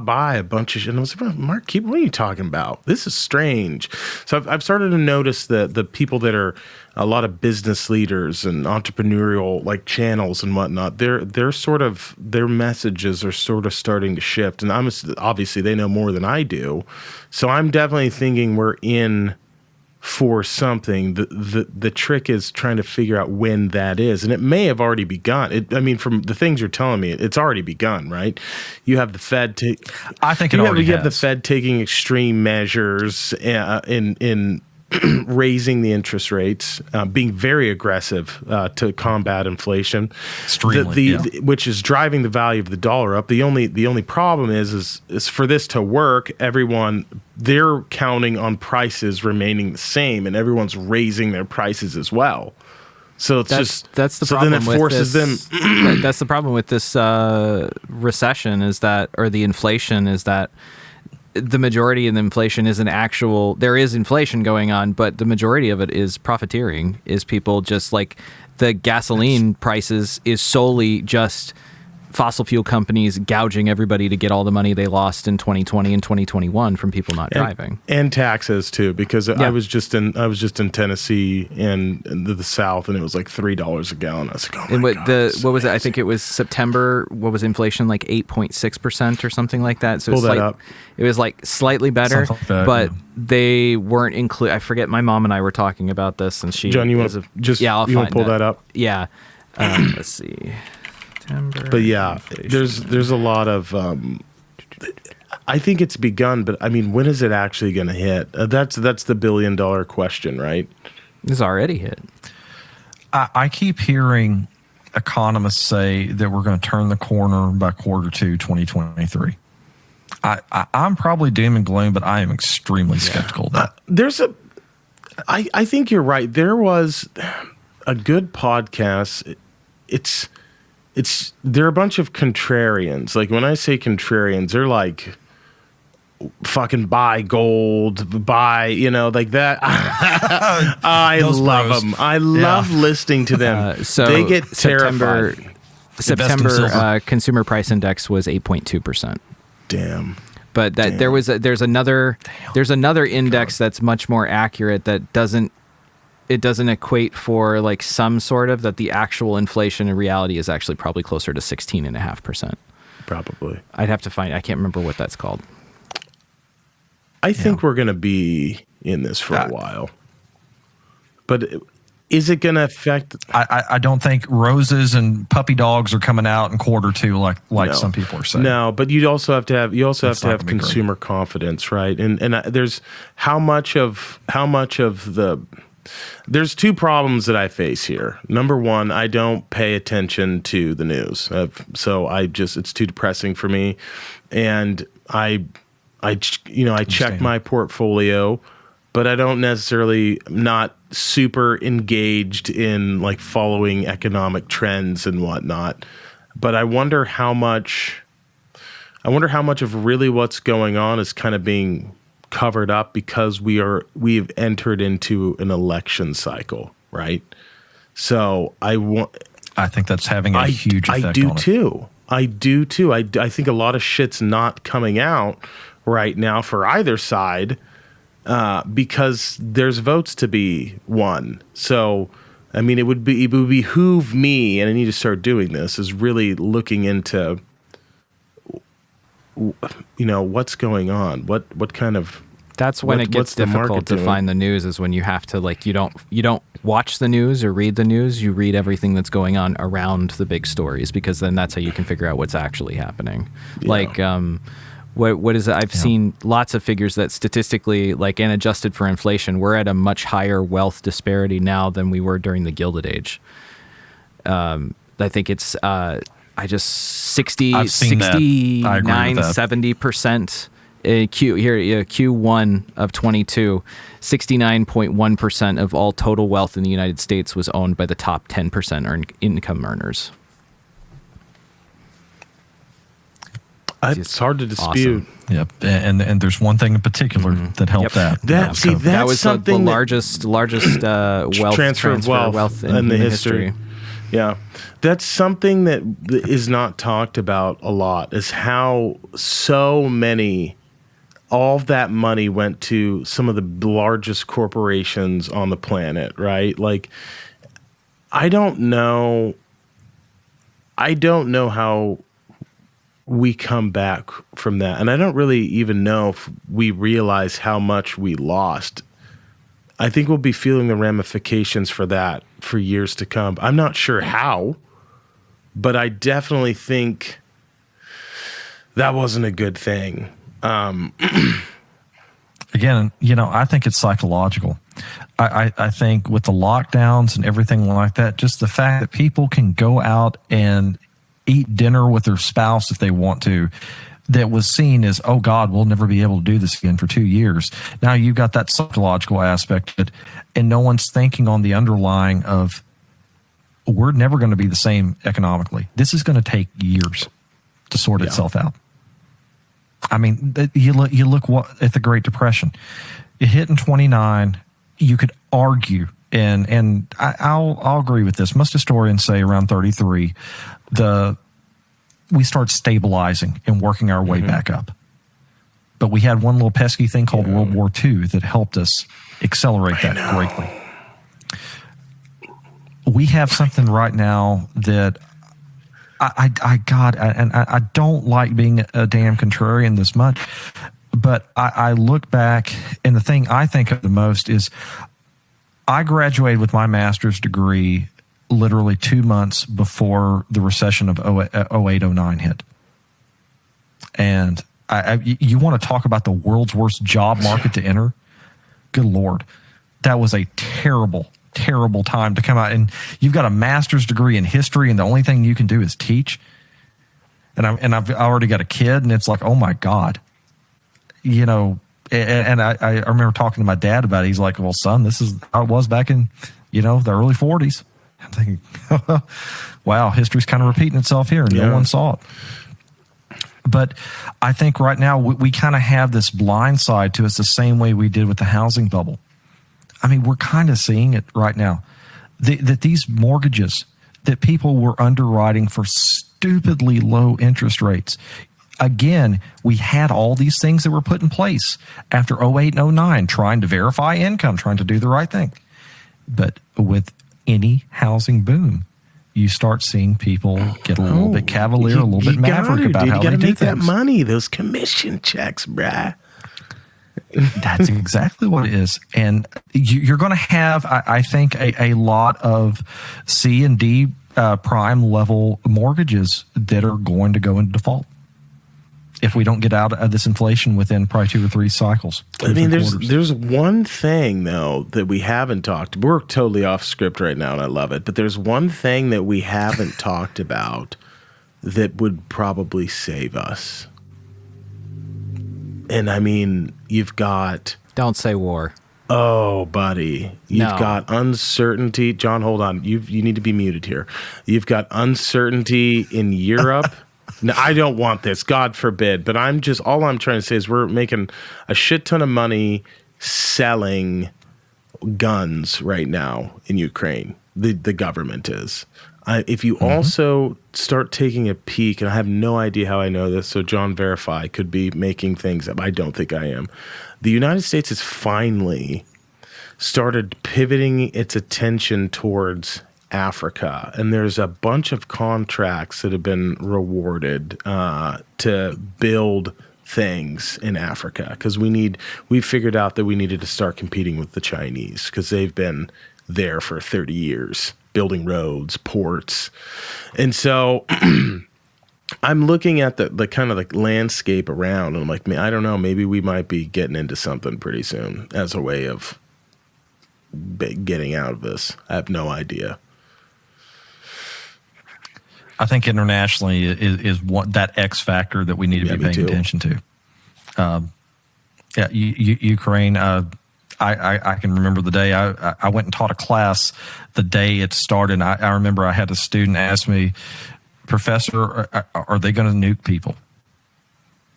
buy a bunch of shit. And I was like, Mark Cuban, what are you talking about? This is strange. So I've started to notice the people that are a lot of business leaders and entrepreneurial channels and whatnot. They're sort of, their messages are sort of starting to shift, and obviously they know more than I do. So I'm definitely thinking we're in for something. The trick is trying to figure out when that is, and it may have already begun. From the things you're telling me, it's already begun, right? You have the Fed. I think you have the Fed taking extreme measures in raising the interest rates, being very aggressive to combat inflation, which is driving the value of the dollar up. The only problem is for this to work, they're counting on prices remaining the same, and everyone's raising their prices as well. So that's the problem. Then it forces them. That's the problem with this recession or the inflation is that the majority of the inflation isn't there is inflation going on, but the majority of it is profiteering, is people just the gasoline prices is solely just fossil fuel companies gouging everybody to get all the money they lost in 2020 and 2021 from people not driving, and taxes too. Because I was just in Tennessee and the South, and it was like $3 a gallon. I was like, oh my God, what was it? I think it was September. What was inflation, like 8.6% or something like that? So Pull that up. It was like slightly better, Like that, but they weren't included. I forget. My mom and I were talking about this, and she. John, you want to pull that up? Yeah. Let's see. September. But yeah, there's a lot of. I think it's begun, but I mean, when is it actually going to hit? That's the $1 billion question, right? It's already hit. I keep hearing economists say that we're going to turn the corner by quarter 2, 2023. I'm probably doom and gloom, but I am extremely skeptical of that. I think you're right. There was a good podcast. They're a bunch of contrarians. Like when I say contrarians, they're like fucking buy gold, buy, like that. I love them. I love listening to them. So they get terrified. September consumer price index was 8.2%. Damn. But there's another index that's much more accurate that doesn't equate for like some sort of that the actual inflation in reality is actually probably closer to 16.5%. Probably. I'd have to find. I can't remember what that's called. I think we're going to be in this for a while. But is it going to affect? I don't think roses and puppy dogs are coming out in quarter 2 like some people are saying. No, but you also have to have consumer confidence, right? And there's how much of the. There's 2 problems that I face here. Number one, I don't pay attention to the news, so it's too depressing for me, and I check my portfolio, but I don't necessarily not super engaged in like following economic trends and whatnot. But I wonder how much of really what's going on is kind of being covered up because we've entered into an election cycle, right? So I think that's having a huge effect. I do too. I think a lot of shit's not coming out right now for either side because there's votes to be won. So, I mean, it would behoove me, and I need to start doing this, is really looking into, what's going on. What kind of... That's when it gets difficult to find the news, is when you have to, like, you don't watch the news or read the news. You read everything that's going on around the big stories, because then that's how you can figure out what's actually happening. Yeah. Like, what is it? I've seen lots of figures that statistically, like, and adjusted for inflation, we're at a much higher wealth disparity now than we were during the Gilded Age. I think it's 69, 70%. Q1 of 22, 69.1% of all total wealth in the United States was owned by the top 10% income earners. It's hard to dispute. Awesome. Yep, and there's one thing in particular that helped that. That was the largest wealth transfer of wealth in the history. Yeah, that's something that is not talked about a lot. Is how all of that money went to some of the largest corporations on the planet, right? Like, I don't know how we come back from that. And I don't really even know if we realize how much we lost. I think we'll be feeling the ramifications for that for years to come. I'm not sure how, but I definitely think that wasn't a good thing. Again, I think it's psychological. I think with the lockdowns and everything like that, just the fact that people can go out and eat dinner with their spouse if they want to, that was seen as, oh God, we'll never be able to do this again for 2 years. Now you've got that psychological aspect of it, and no one's thinking on the underlying of, we're never going to be the same economically. This is going to take years to sort itself out. I mean, you look at the Great Depression. It hit in 29. You could argue, and I'll agree with this. Most historians say around 33, the we start stabilizing and working our way back up. But we had one little pesky thing called World War II that helped us accelerate that greatly. We have something right now that I don't like being a damn contrarian this much, but I look back, and the thing I think of the most is I graduated with my master's degree literally 2 months before the recession of 08-09 hit. And you want to talk about the world's worst job market to enter? Good Lord. That was a terrible, terrible time to come out. And you've got a master's degree in history, and the only thing you can do is teach. And I've already got a kid, and it's like, oh my God. You know, and I remember talking to my dad about it. He's like, well, son, this is how it was back in, the early 40s. I'm thinking, wow, history's kind of repeating itself here, and no one saw it. But I think right now we kind of have this blind side to us the same way we did with the housing bubble. I mean, we're kind of seeing it right now. That these mortgages that people were underwriting for stupidly low interest rates. Again, we had all these things that were put in place after 08 and 09, trying to verify income, trying to do the right thing. But with any housing boom, you start seeing people get a little bit cavalier, a little bit maverick about how they do things. You got to make that money, those commission checks, bruh. That's exactly what it is. And you're going to have, I think, a lot of C and D prime level mortgages that are going to go into default if we don't get out of this inflation within probably 2 or 3 cycles. I mean, there's one thing, though, that we haven't talked. We're totally off script right now, and I love it. But there's one thing that we haven't talked about that would probably save us. And I mean, you've got... Don't say war. Oh, buddy. You've got uncertainty. John, hold on. You need to be muted here. You've got uncertainty in Europe. No, I don't want this, God forbid. But all I'm trying to say is we're making a shit ton of money selling guns right now in Ukraine. The government is. If you also start taking a peek, and I have no idea how I know this, so John Verify could be making things up. I don't think I am. The United States has finally started pivoting its attention towards Africa, and there's a bunch of contracts that have been rewarded to build things in Africa because we figured out that we needed to start competing with the Chinese because they've been there for 30 years building roads, ports. And so I'm looking at the kind of the landscape around, and I'm like, man, I don't know, maybe we might be getting into something pretty soon as a way of getting out of this. I have no idea. I think internationally is what that X factor that we need to be paying attention to. Ukraine. I can remember the day I went and taught a class the day it started. I remember I had a student ask me, "Professor, are they going to nuke people?"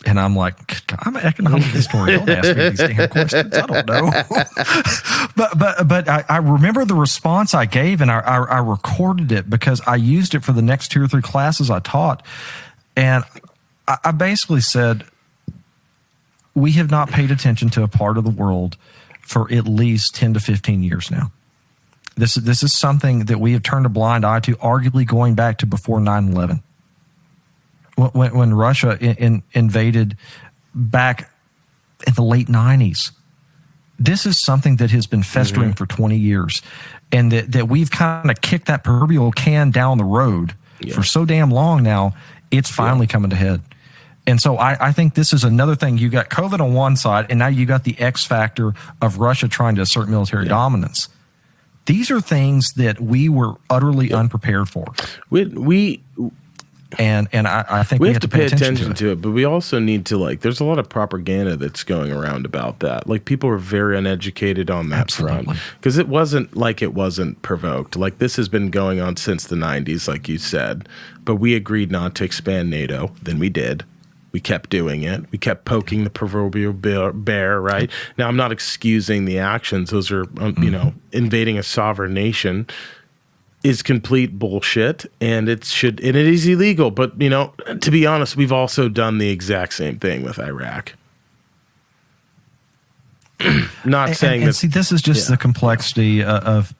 And I'm like, I'm an economic historian. Don't ask me these damn questions. I don't know. but I remember the response I gave, and I recorded it because I used it for the next 2 or 3 classes I taught. And I basically said, we have not paid attention to a part of the world for at least 10 to 15 years now. This is something that we have turned a blind eye to, arguably going back to before 9/11. When Russia invaded back in the late 90s. This is something that has been festering for 20 years, and that we've kind of kicked that proverbial can down the road for so damn long now, it's finally coming to head. And so I think this is another thing. You got COVID on one side, and now you got the X factor of Russia trying to assert military dominance. These are things that we were utterly unprepared for. And I think we have to pay attention to it, but we also need to there's a lot of propaganda that's going around about that. Like, people are very uneducated on that front because it wasn't provoked. Like, this has been going on since the 90s, like you said, but we agreed not to expand NATO. Then we did. We kept doing it. We kept poking the proverbial bear, right? Now, I'm not excusing the actions. Those are, invading a sovereign nation. is complete bullshit, and it is illegal. But to be honest, we've also done the exact same thing with Iraq. Not saying and that. See, this is just the complexity of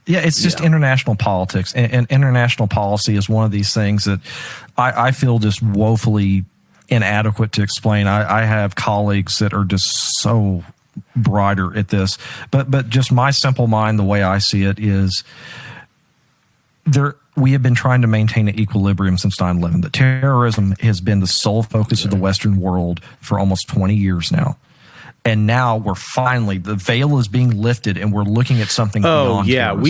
it's just international politics, and international policy is one of these things that I feel just woefully inadequate to explain. I have colleagues that are just so brighter at this, but just my simple mind, the way I see it is we have been trying to maintain an equilibrium since 9/11. The terrorism has been the sole focus of the Western world for almost 20 years now. And now the veil is being lifted, and we're looking at something beyond terrorism.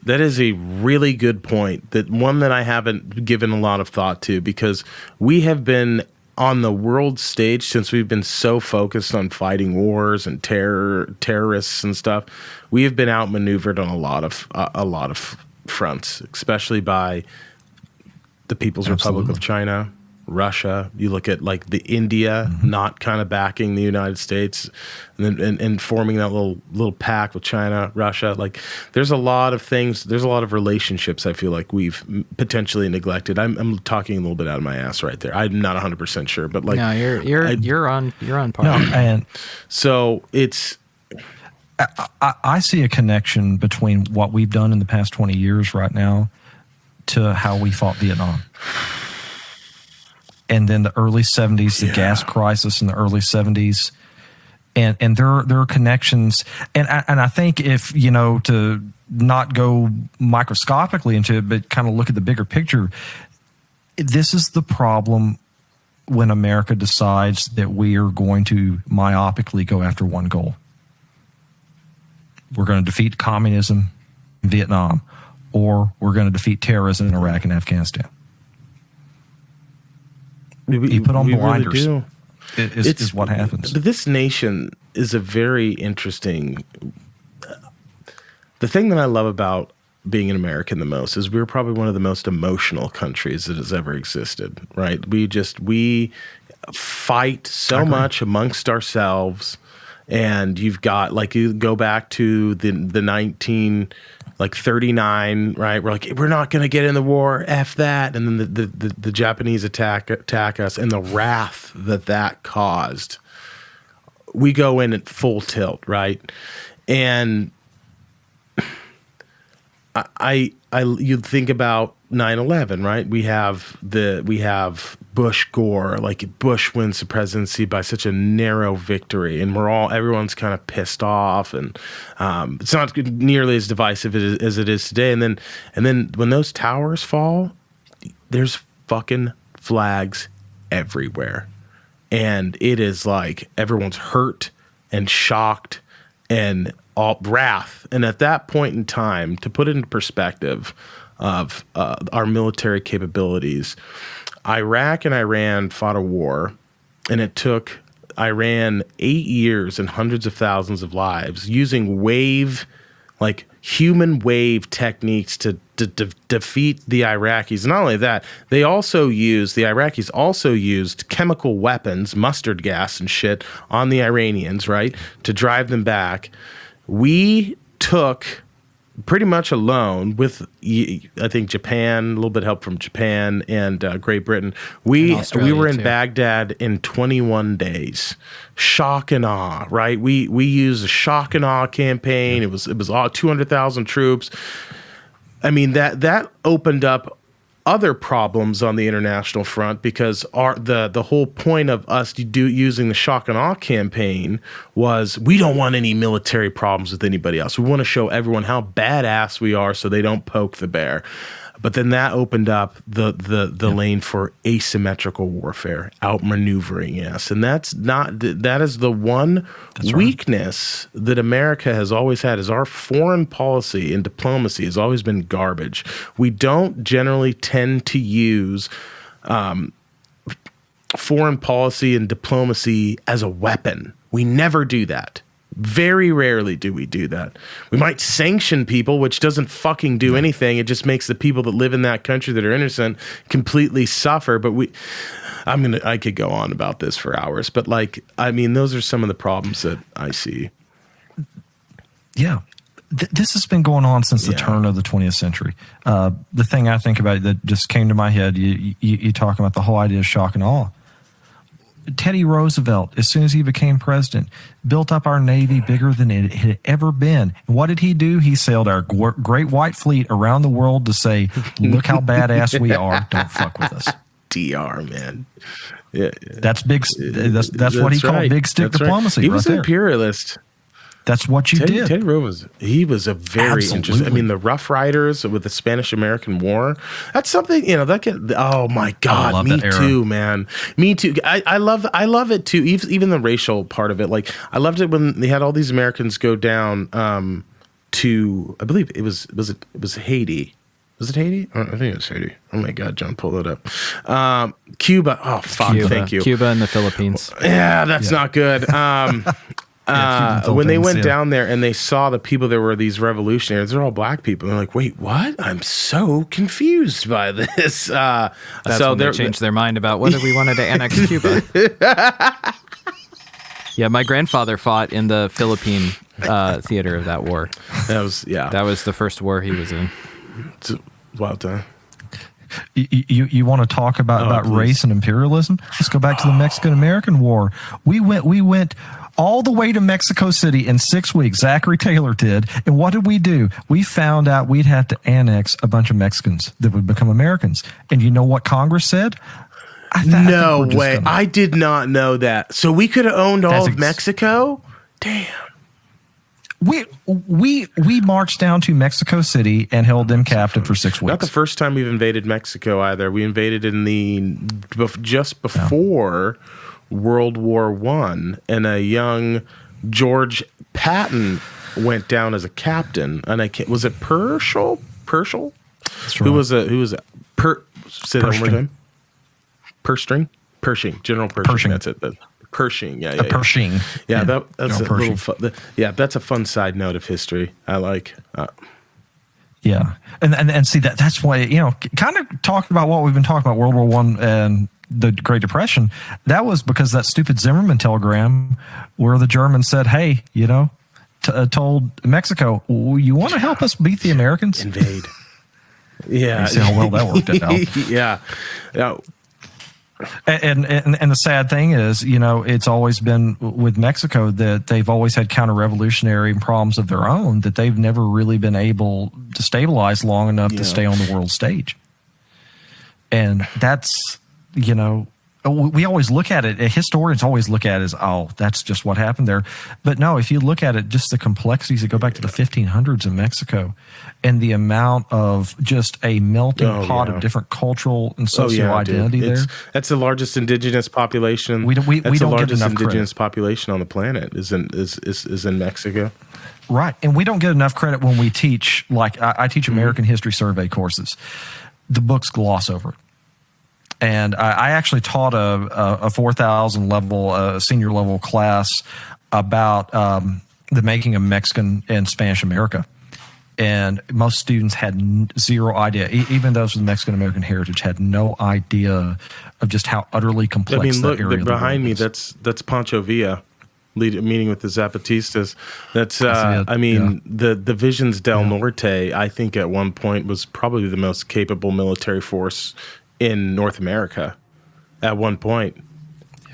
That is a really good point. That one that I haven't given a lot of thought to, because we have been on the world stage since we've been so focused on fighting wars and terrorists and stuff. We have been outmaneuvered on a lot of fronts, especially by the People's Republic of China, Russia. You look at like the India not kind of backing the United States, and forming that little pact with China, Russia. Like there's a lot of things. There's a lot of relationships I feel like we've potentially neglected. I'm talking a little bit out of my ass right there. I'm not 100% sure, but like no, you're on par. No, and so it's. I see a connection between what we've done in the past 20 years right now to how we fought Vietnam. And then the early 70s, the gas crisis in the early 70s. And there are connections. And I think if, to not go microscopically into it, but kind of look at the bigger picture, this is the problem when America decides that we are going to myopically go after one goal. We're going to defeat communism in Vietnam, or we're going to defeat terrorism in Iraq and Afghanistan. You put on blinders. Really is what happens. This nation is a very interesting. The thing that I love about being an American the most is we're probably one of the most emotional countries that has ever existed. Right? We fight so much amongst ourselves. And you've got, like, you go back to the 1939, right? We're like, we're not going to get in the war, F that. And then the Japanese attack us, and the wrath that caused. We go in at full tilt, right? And you think about 9/11, right? We have Bush Gore, like Bush wins the presidency by such a narrow victory, and everyone's kind of pissed off, and it's not nearly as divisive as it is today. And then when those towers fall, there's fucking flags everywhere, and it is like everyone's hurt and shocked and all wrath. And at that point in time, to put it into perspective of our military capabilities, Iraq and Iran fought a war, and it took Iran 8 years and hundreds of thousands of lives using human wave techniques to defeat the Iraqis. Not only that, the Iraqis also used chemical weapons, mustard gas and shit, on the Iranians, right, to drive them back. We took pretty much alone with, I think, Japan, a little bit of help from Japan and Great Britain. We were in too. Baghdad in 21 days. Shock and awe, right? We used a shock and awe campaign. It was all 200,000 troops. I mean, that opened up other problems on the international front, because the whole point of us using the shock and awe campaign was we don't want any military problems with anybody else. We want to show everyone how badass we are so they don't poke the bear. But then that opened up the lane for asymmetrical warfare, outmaneuvering us. And that is the one weakness that America has always had, is our foreign policy and diplomacy has always been garbage. We don't generally tend to use foreign policy and diplomacy as a weapon. We never do that. Very rarely do we do that. We might sanction people, which doesn't fucking do anything. It just makes the people that live in that country that are innocent completely suffer. But I could go on about this for hours. But those are some of the problems that I see. Yeah. This has been going on since the turn of the 20th century. The thing I think about that just came to my head, you talking about the whole idea of shock and awe. Teddy Roosevelt, as soon as he became president, built up our Navy bigger than it had ever been. And what did he do? He sailed our great white fleet around the world to say, look how badass we are. Don't fuck with us. DR, man. Yeah. That's big. That's what he called big stick diplomacy. He was right an imperialist. That's what you did. Teddy Roosevelt, he was a very interesting. I mean, the Rough Riders with the Spanish-American War. That's something, that can. Oh my God, me too, man. Me too. I love it too. Even the racial part of it. Like I loved it when they had all these Americans go down to. I believe it was Haiti. Was it Haiti? I think it was Haiti. Oh my God, John, pull it up. Cuba. Oh fuck, thank you. Cuba and the Philippines. Yeah, that's not good. When they went down there and they saw the people, there were these revolutionaries. They're all black people. They're like, "Wait, what? I'm so confused by this." That's when they changed their mind about whether we wanted to annex Cuba. Yeah, my grandfather fought in the Philippine theater of that war. That was the first war he was in. It's a wild time. You want to talk about race and imperialism? Let's go back to the Mexican-American War. We went all the way to Mexico City in 6 weeks. Zachary Taylor did. And what did we do? We found out we'd have to annex a bunch of Mexicans that would become Americans. And you know what Congress said? No way. I did not know that. So we could have owned all of Mexico? Damn. We marched down to Mexico City and held them captive for 6 weeks. Not the first time we've invaded Mexico either. We invaded in just before World War I, and a young George Patton went down as a captain. And was it Pershing? That's right. Who was a say that one more time. Pershing, General Pershing. That's it. Pershing, yeah. Pershing. Yeah, that's a little fun. Yeah, that's a fun side note of history. I like. Yeah, and see that's why kind of talking about what we've been talking about, World War I and the Great Depression. That was because that stupid Zimmerman telegram where the Germans said, "Hey, told Mexico, you want to help us beat the Americans? Invade." Yeah, you see how well that worked out. Yeah. And the sad thing is, it's always been with Mexico that they've always had counter-revolutionary problems of their own that they've never really been able to stabilize long enough to stay on the world stage. And that's, we always look at it, historians always look at it as, oh, that's just what happened there. But no, if you look at it, just the complexities that go back to the 1500s in Mexico and the amount of just a melting pot of different cultural and social identity there. That's the largest indigenous population. We don't get enough indigenous credit. population on the planet is in Mexico. Right. And we don't get enough credit when we teach, like I teach American History Survey courses. The books gloss over it. And I actually taught a 4,000 level, senior level class about the making of Mexican and Spanish America. And most students had zero idea, even those with Mexican American heritage had no idea of just how utterly complex that area behind me, that's Pancho Villa. Meeting with the Zapatistas. That's the Divisions del Norte, I think at one point was probably the most capable military force in North America at one point.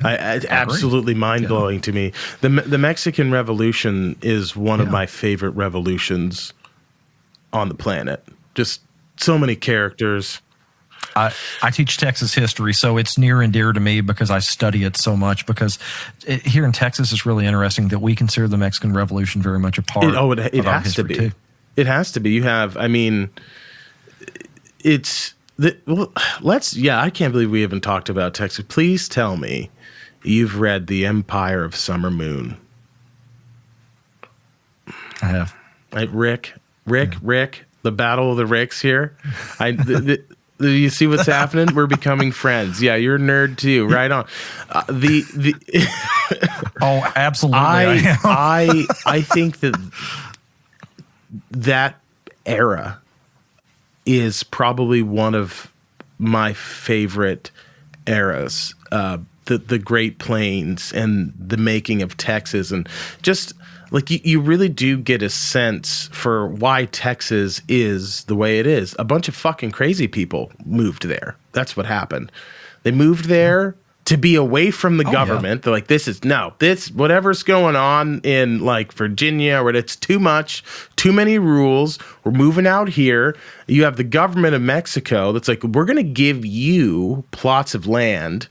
Absolutely mind-blowing to me. The Mexican Revolution is one of my favorite revolutions on the planet. Just so many characters. I teach Texas history, so it's near and dear to me because I study it so much. Because here in Texas, it's really interesting that we consider the Mexican Revolution very much a part of our history too. It has to be. You have, I can't believe we haven't talked about Texas. Please tell me you've read The Empire of Summer Moon. I have. Rick, the Battle of the Ricks here. Do you see what's happening? We're becoming friends. Yeah, you're a nerd too. Right on. Oh, absolutely. I think that era is probably one of my favorite eras the Great Plains and the making of Texas, and just like you really do get a sense for why Texas is the way it is. A bunch of fucking crazy people moved there. That's what happened. They moved there to be away from the government. They're like, this whatever's going on in like Virginia, where it's too much, too many rules. We're moving out here. You have the government of Mexico that's like, we're going to give you plots of land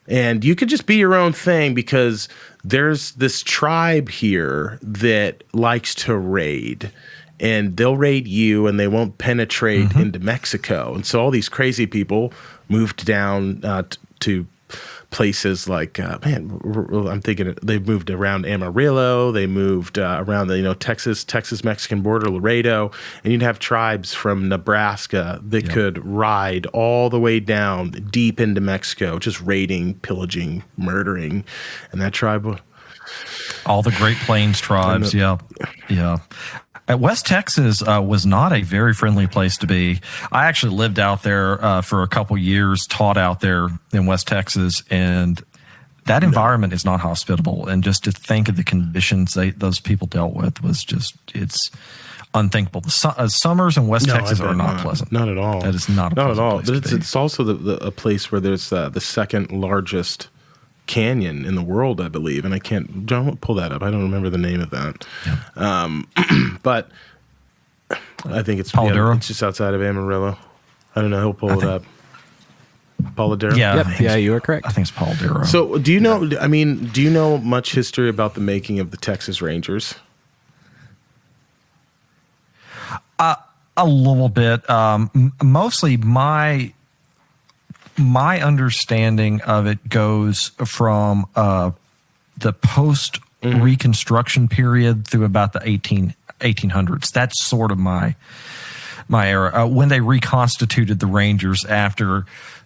and you could just be your own thing because there's this tribe here that likes to raid. And they'll raid you and they won't penetrate into Mexico. And so all these crazy people moved down to places like, I'm thinking they've moved around Amarillo. They moved around the Texas-Mexican border, Laredo. And you'd have tribes from Nebraska that could ride all the way down deep into Mexico, just raiding, pillaging, murdering. And that tribe... all the Great Plains tribes, yeah. West Texas was not a very friendly place to be. I actually lived out there for a couple years, taught out there in West Texas, and that environment is not hospitable. And just to think of the conditions those people dealt with it's unthinkable. The summers in West Texas are not pleasant. Not at all. That is not a pleasant at all. place But to be. it's also a place where there's the second largest canyon in the world, I believe, and John, pull that up. I don't remember the name of that. But I think it's it's just outside of Amarillo. I don't know. He'll pull it up. Pauladero. Yeah, you are correct. I think it's Pauladero. So, do you know? I mean, do you know much history about the making of the Texas Rangers? A little bit. Mostly my understanding of it goes from the post-Reconstruction period through about the 1800s. That's sort of my era. When they reconstituted the Rangers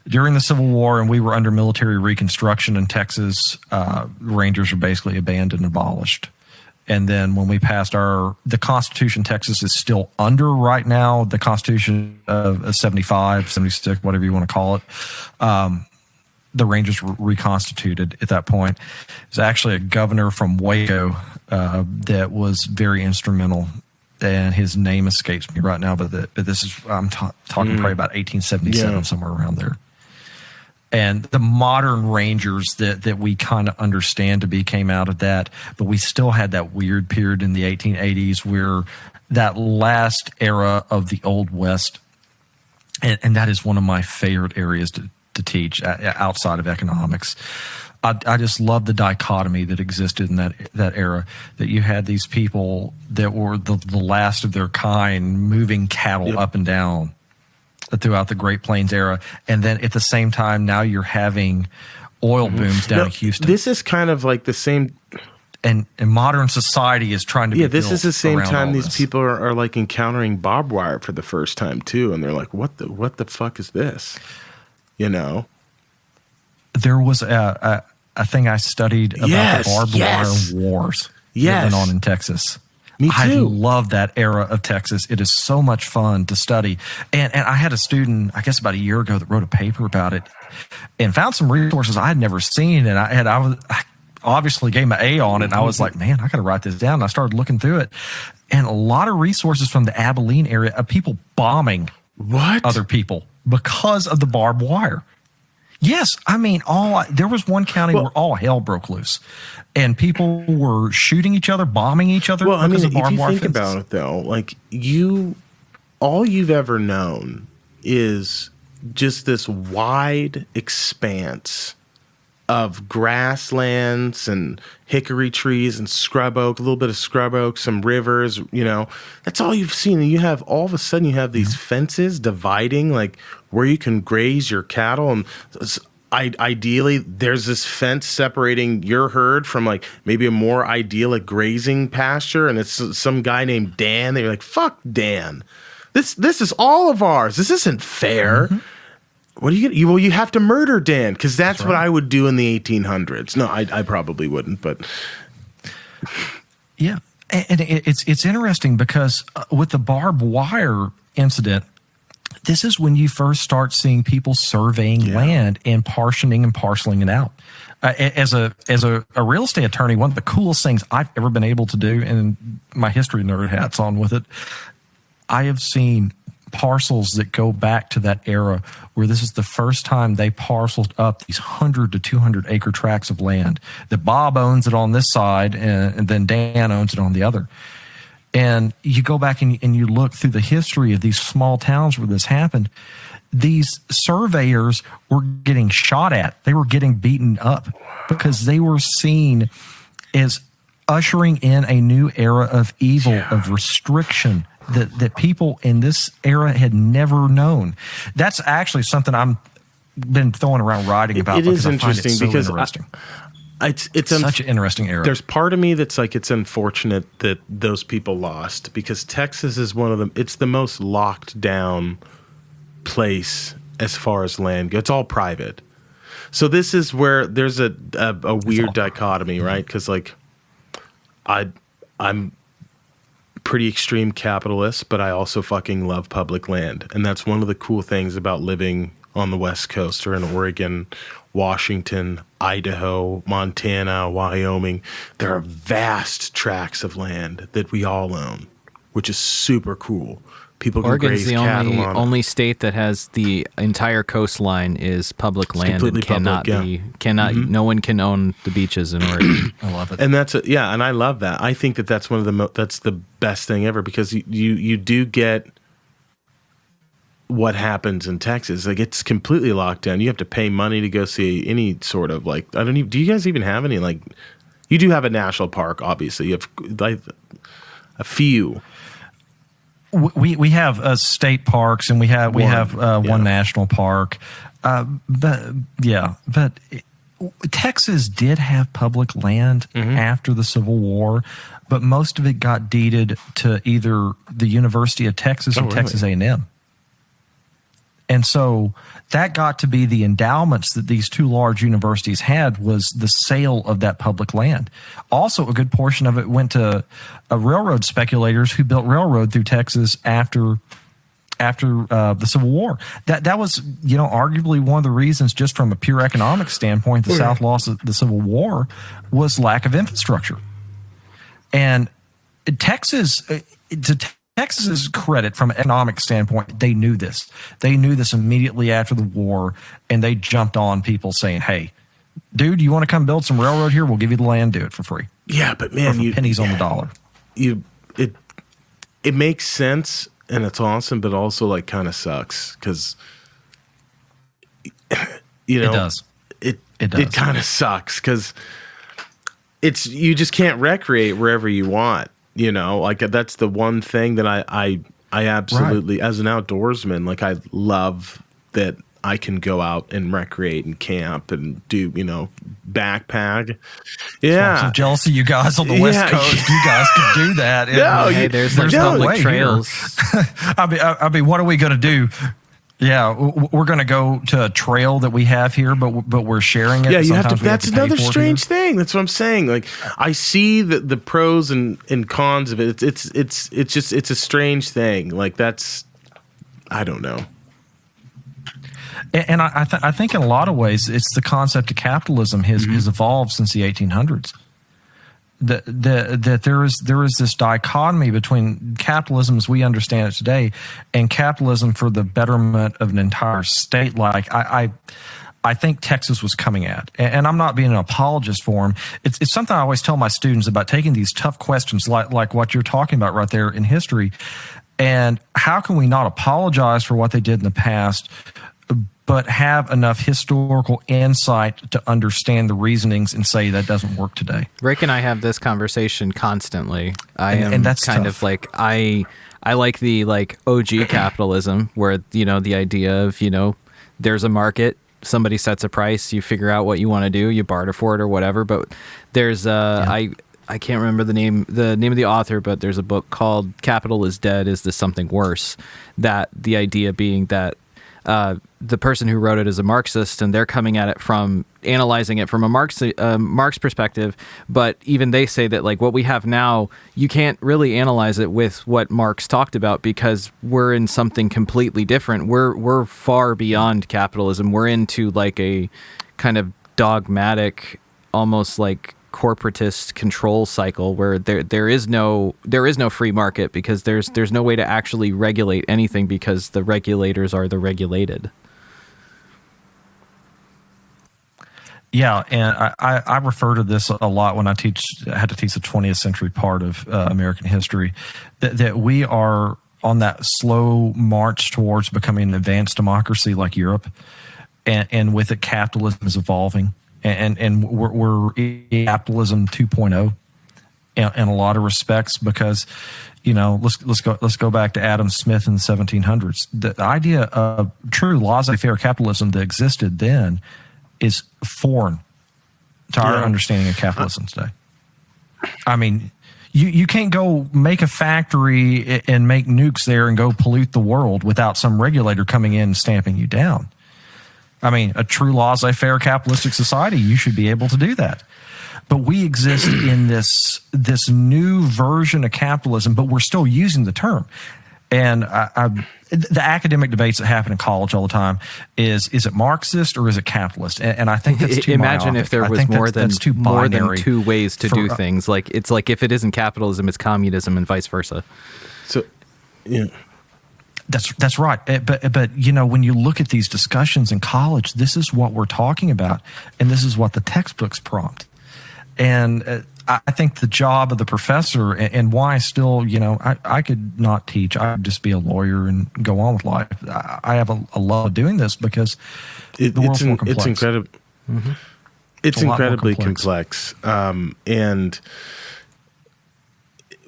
during the Civil War and we were under military reconstruction in Texas, Rangers were basically abandoned and abolished. And then when we passed the Constitution Texas is still under right now, the Constitution of 75, 76, whatever you want to call it, the Rangers were reconstituted at that point. There's actually a governor from Waco that was very instrumental, and his name escapes me right now, but this is, I'm talking probably about 1877, somewhere around there. And the modern Rangers that we kind of understand to be came out of that, but we still had that weird period in the 1880s where that last era of the Old West, and that is one of my favorite areas to teach outside of economics. I just love the dichotomy that existed in that era, that you had these people that were the last of their kind moving cattle up and down throughout the Great Plains era. And then at the same time, now you're having oil booms down in Houston. This is kind of like the same. And modern society is trying to be this is the same time these this. people are like encountering barbed wire for the first time too. And they're like, what the fuck is this? You know? There was a thing I studied about the barbed wire wars that went on in Texas. Me too. I love that era of Texas. It is so much fun to study. And I had a student, I guess about a year ago, that wrote a paper about it and found some resources I had never seen. And I obviously gave him an A on it. And I was like, man, I got to write this down. And I started looking through it. And a lot of resources from the Abilene area of people bombing other people because of the barbed wire. Yes, I mean, there was one county where all hell broke loose, and people were shooting each other, bombing each other. Well, I mean, of barbed if you wire think fences. about it, though, like all you've ever known is just this wide expanse of grasslands and hickory trees and scrub oak, a little bit of scrub oak, some rivers, you know, that's all you've seen. And you have, all of a sudden you have these fences dividing like where you can graze your cattle. And ideally there's this fence separating your herd from like maybe a more idyllic grazing pasture. And it's some guy named Dan. They're like, fuck Dan. This is all of ours. This isn't fair. Mm-hmm. What do you get? Well, you have to murder Dan, because that's what I would do in the 1800s. No, I probably wouldn't, but yeah, and it's interesting because with the barbed wire incident, this is when you first start seeing people surveying land and parceling it out. As a real estate attorney, one of the coolest things I've ever been able to do, and my history nerd hat's on with it, I have seen parcels that go back to that era where this is the first time they parceled up these 100 to 200 acre tracts of land that Bob owns it on this side and then Dan owns it on the other. And you go back and you look through the history of these small towns where this happened. These surveyors were getting shot at. They were getting beaten up because they were seen as ushering in a new era of evil, of restriction that people in this era had never known. That's actually something I'm been throwing around writing about. It is interesting because it's such an interesting era. There's part of me that's like, it's unfortunate that those people lost, because Texas is one of them. It's the most locked down place as far as land goes. It's all private. So this is where there's a weird dichotomy, right? Because like I'm pretty extreme capitalist, but I also fucking love public land. And that's one of the cool things about living on the West Coast or in Oregon, Washington, Idaho, Montana, Wyoming. There are vast tracts of land that we all own, which is super cool. People can Oregon's graze the cattle on only state that has the entire coastline is public land and cannot no one can own the beaches in Oregon. I love it. And and I love that. I think that that's one of that's the best thing ever, because you do get what happens in Texas. Like, it's completely locked down. You have to pay money to go see any sort of, like, do you guys even have any, like, you do have a national park, obviously. You have like a few. We have state parks, and we have one national park, but Texas did have public land after the Civil War, but most of it got deeded to either the University of Texas or Texas A&M. And so that got to be the endowments that these two large universities had, was the sale of that public land. Also, a good portion of it went to railroad speculators who built railroad through Texas after the Civil War. That was, arguably one of the reasons, just from a pure economic standpoint, the South lost the Civil War, was lack of infrastructure. And Texas's credit, from an economic standpoint, they knew this. They knew this immediately after the war, and they jumped on people saying, "Hey, dude, you want to come build some railroad here? We'll give you the land. Do it for free." Yeah, but man, pennies on the dollar. It makes sense, and it's awesome, but also like kind of sucks, because it does. It does. It kind of sucks because you just can't recreate wherever you want. Like, that's the one thing that I absolutely, as an outdoorsman, like, I love that I can go out and recreate and camp and do, backpack. Yeah. I'm so jealous of you guys on the West Coast. You guys can do that. Hey, there's public trails. I mean, what are we going to do? Yeah, we're going to go to a trail that we have here, but we're sharing it. Yeah, you have to. That's another strange thing. That's what I'm saying. Like, I see the pros and cons of it. It's a strange thing. Like, that's, I don't know. And I think in a lot of ways, it's the concept of capitalism has evolved since the 1800s. That there is this dichotomy between capitalism as we understand it today and capitalism for the betterment of an entire state. Like, I think Texas was coming at, and I'm not being an apologist for them. It's something I always tell my students about taking these tough questions like what you're talking about right there in history, and how can we not apologize for what they did in the past, but have enough historical insight to understand the reasonings and say that doesn't work today. Rick and I have this conversation constantly. And that's kind tough. of like, I like the OG capitalism, where, the idea of, there's a market, somebody sets a price, you figure out what you want to do, you barter for it or whatever. But there's I can't remember the name of the author, but there's a book called Capital is Dead, Is This Something Worse? That the idea being that the person who wrote it is a Marxist, and they're coming at it from analyzing it from a Marx perspective. But even they say that like what we have now, you can't really analyze it with what Marx talked about because we're in something completely different. We're far beyond capitalism. We're into like a kind of dogmatic, almost like corporatist control cycle where there is no free market because there's no way to actually regulate anything because the regulators are the regulated. Yeah, and I refer to this a lot when I had to teach the 20th century part of American history, that we are on that slow march towards becoming an advanced democracy like Europe, and with it, capitalism is evolving, and we're in capitalism 2.0 in a lot of respects because, you know, let's go back to Adam Smith in the 1700s. The idea of true laissez-faire capitalism that existed then is foreign to our understanding of capitalism today. I mean, you can't go make a factory and make nukes there and go pollute the world without some regulator coming in and stamping you down. I mean, a true laissez-faire capitalistic society, you should be able to do that. But we exist in this new version of capitalism, but we're still using the term. And the academic debates that happen in college all the time is it Marxist or is it capitalist? And I think that's too Imagine myopic. if there was more than two ways to do things. Like it's like if it isn't capitalism, it's communism, and vice versa. So, yeah. That's right. But you know, when you look at these discussions in college, this is what we're talking about, and this is what the textbooks prompt. And I think the job of the professor and why still, you know, I could not teach. I would just be a lawyer and go on with life. I have a love of doing this because the world's more complex. It's incredible. Mm-hmm. It's incredibly complex. And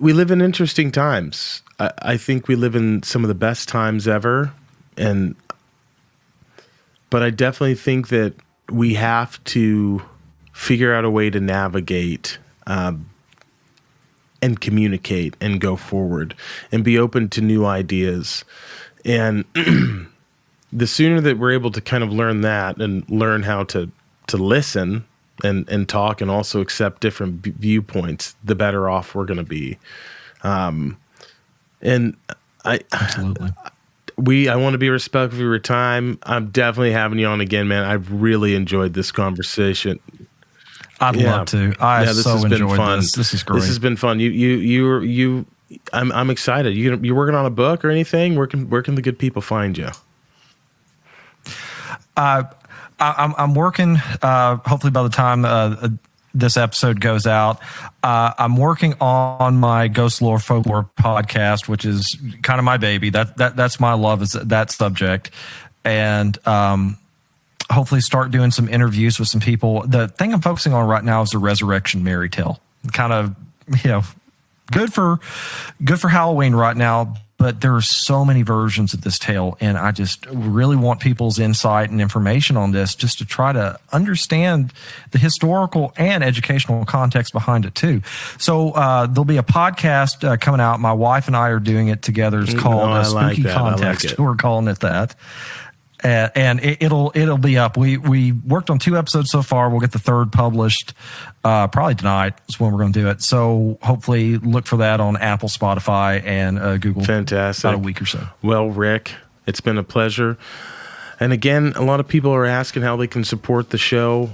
we live in interesting times. I think we live in some of the best times ever. But I definitely think that we have to figure out a way to navigate and communicate and go forward and be open to new ideas. And the sooner that we're able to kind of learn that and learn how to listen and talk and also accept different viewpoints, the better off we're going to be. And Absolutely. I want to be respectful of your time. I'm definitely having you on again, man. I've really enjoyed this conversation. I'd love to. This so has been enjoyed fun. This is great. This has been fun. I'm excited. You're working on a book or anything? Where can the good people find you? I'm working. Hopefully, by the time this episode goes out, I'm working on my Ghost Lore Folklore podcast, which is kind of my baby. That's my love, is that subject, and hopefully start doing some interviews with some people. The thing I'm focusing on right now is the Resurrection Merry Tale. Kind of, you know, good for Halloween right now. But there are so many versions of this tale, and I just really want people's insight and information on this just to try to understand the historical and educational context behind it, too. So there'll be a podcast coming out. My wife and I are doing it together. It's called Spooky Context. We're calling it that. And it'll be up. We worked on 2 episodes so far. We'll get the 3rd published probably tonight is when we're going to do it. So hopefully look for that on Apple, Spotify, and Google. Fantastic. About a week or so. Well, Rick, it's been a pleasure. And again, a lot of people are asking how they can support the show.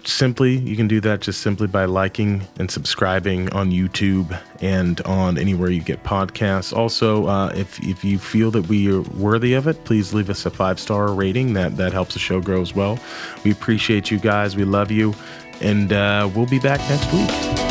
You can do that just simply by liking and subscribing on YouTube and on anywhere you get podcasts. Also, if you feel that we are worthy of it, please leave us a 5-star rating. That helps the show grow as well. We appreciate you guys. We love you. And we'll be back next week.